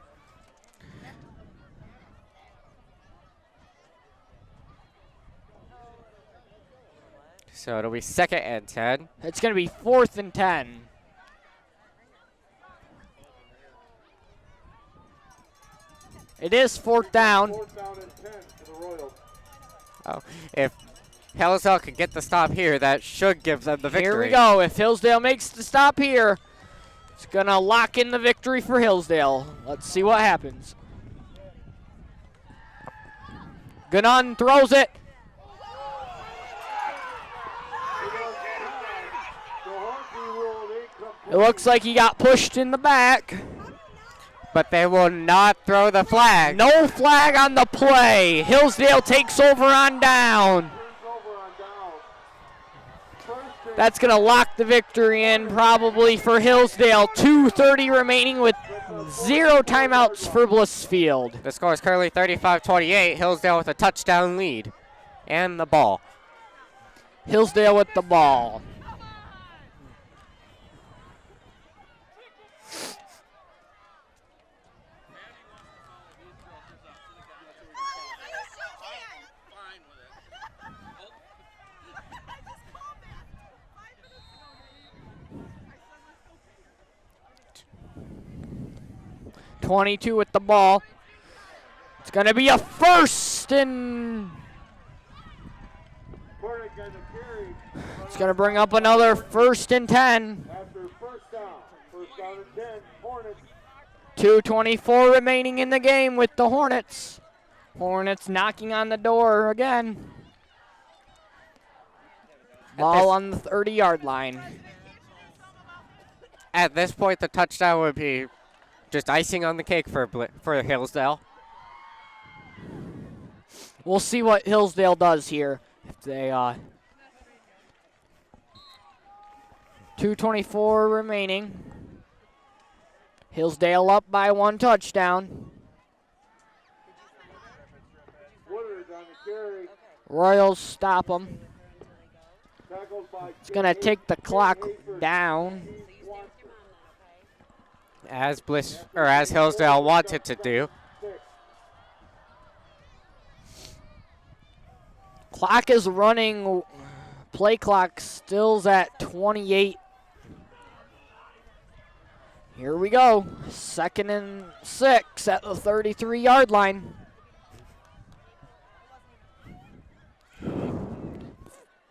So it'll be 2nd and 10. It's going to be 4th and 10. It is 4th down. 4th down and 10 for the Royals. Oh, if Hillsdale can get the stop here, that should give them the victory. Here we go. If Hillsdale makes the stop here, it's going to lock in the victory for Hillsdale. Let's see what happens. Ganon throws it. It looks like he got pushed in the back. But they will not throw the flag. No flag on the play. Hillsdale takes over on down. That's going to lock the victory in probably for Hillsdale. 2:30 remaining with 0 timeouts for Blissfield. The score is currently 35-28. Hillsdale with a touchdown lead and the ball. Hillsdale with the ball. 22 with the ball. It's going to be a first and it's going to bring up another 1st and 10. After first down and 10, Hornets. 2:24 remaining in the game with the Hornets. Hornets knocking on the door again. Ball on the 30-yard line. At this point, the touchdown would be just icing on the cake for Hillsdale. We'll see what Hillsdale does here. If they 2:24 remaining. Hillsdale up by 1 touchdown. Royals stop them. It's going to take the clock down. As Hillsdale wants it to do. Clock is running. Play clock still's at 28. Here we go. 2nd and 6 at the 33-yard line.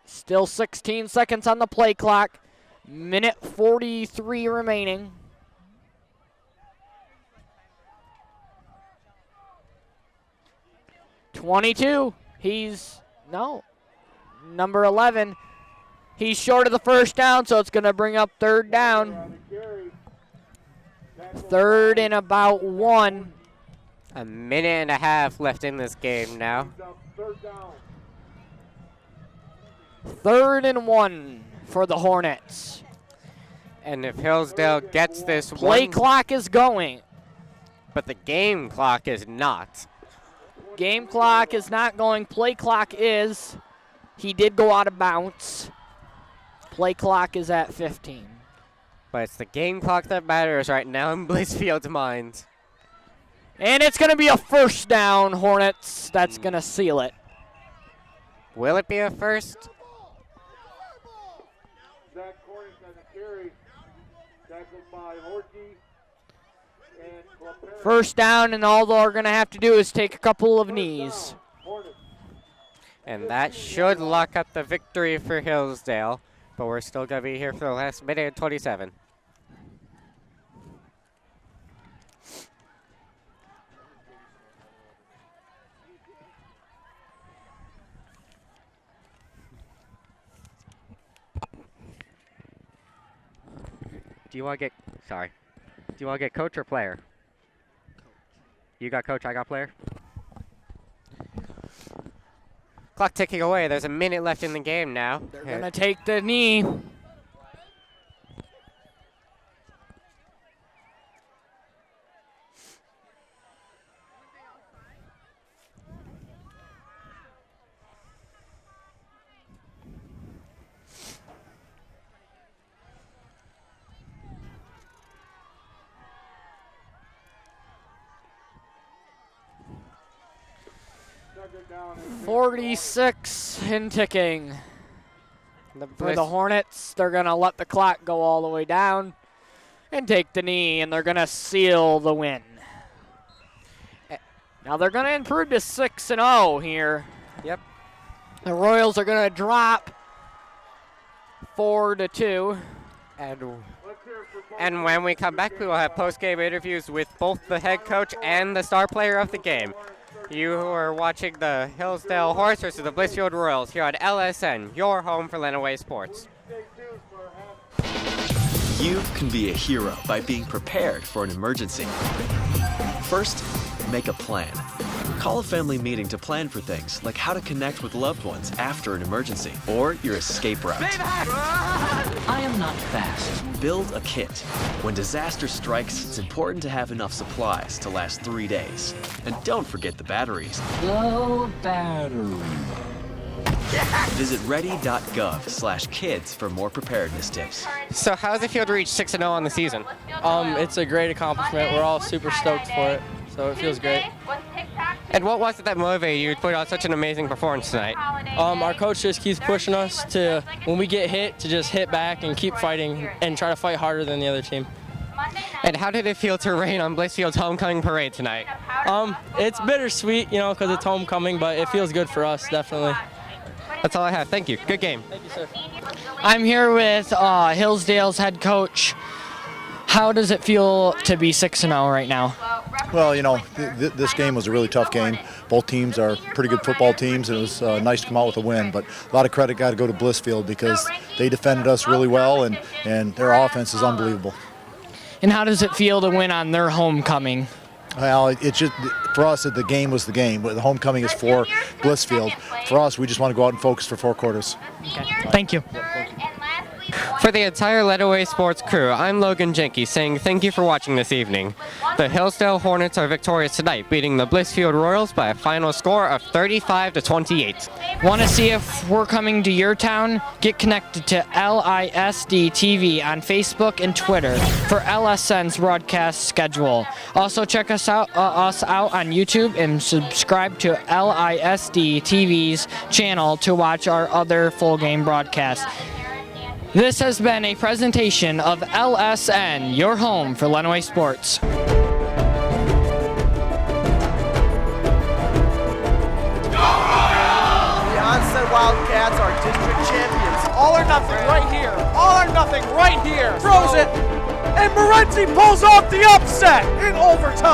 Still 16 seconds on the play clock. Minute 43 remaining. Number 11. He's short of the first down, so it's going to bring up 3rd down. 3rd and about 1. A minute and a half left in this game now. 3rd and 1 for the Hornets. And if Hillsdale gets this play clock is going. But the game clock is not. Game clock is not going. Play clock is. He did go out of bounds. Play clock is at 15. But it's the game clock that matters right now in Blissfield's minds. And it's going to be a 1st down, Hornets. That's going to seal it. Will it be a first? Zach Cornish on the carry. Tackled by Horkey. And 1st down, and all they're going to have to do is take a couple of knees. And that should lock up the victory for Hillsdale. But we're still going to be here for the last minute and 27. Do you want to get coach or player? You got coach, I got player. Clock ticking away. There's a minute left in the game now. They're going to take the knee. down. 46 and ticking. For the Hornets, they're going to let the clock go all the way down and take the knee, and they're going to seal the win. Now they're going to improve to 6-0 here. Yep. The Royals are going to drop 4-2. And when we come back, we will have post-game interviews with both the head coach and the star player of the game. You who are watching the Hillsdale Hornets versus the Blissfield Royals here on LSN, your home for Lenawee Sports. You can be a hero by being prepared for an emergency. First, make a plan. Call a family meeting to plan for things like how to connect with loved ones after an emergency or your escape route. I am not fast. Build a kit. When disaster strikes, it's important to have enough supplies to last 3 days. And don't forget the batteries. Low battery. Visit ready.gov/kids for more preparedness tips. So how does it feel to reach 6-0 on the season? It's a great accomplishment. We're all super stoked for it, so it feels great. And what was it that motivated you to put on such an amazing performance tonight? Our coach just keeps pushing us to, when we get hit, to just hit back and keep fighting and try to fight harder than the other team. And how did it feel to rain on Blissfield's homecoming parade tonight? It's bittersweet, you know, because it's homecoming, but it feels good for us, definitely. That's all I have. Thank you. Good game. Thank you, sir. I'm here with Hillsdale's head coach. How does it feel to be 6-0 right now? Well, you know, this game was a really tough game. Both teams are pretty good football teams, and it was nice to come out with a win. But a lot of credit got to go to Blissfield because they defended us really well, and their offense is unbelievable. And how does it feel to win on their homecoming? Well, it's just, for us, the game was the game. The homecoming is for Blissfield. For us, we just want to go out and focus for 4 quarters. Okay. Thank you. For the entire Lenawee Sports crew, I'm Logan Jenke saying thank you for watching this evening. The Hillsdale Hornets are victorious tonight, beating the Blissfield Royals by a final score of 35-28. Want to see if we're coming to your town? Get connected to LISD TV on Facebook and Twitter for LSN's broadcast schedule. Also check us out on YouTube and subscribe to LISD TV's channel to watch our other full game broadcasts. This has been a presentation of LSN, your home for Lenawee Sports. The Onset Wildcats are district champions. All or nothing right here. All or nothing right here. Throws it, and Morenzi pulls off the upset in overtime.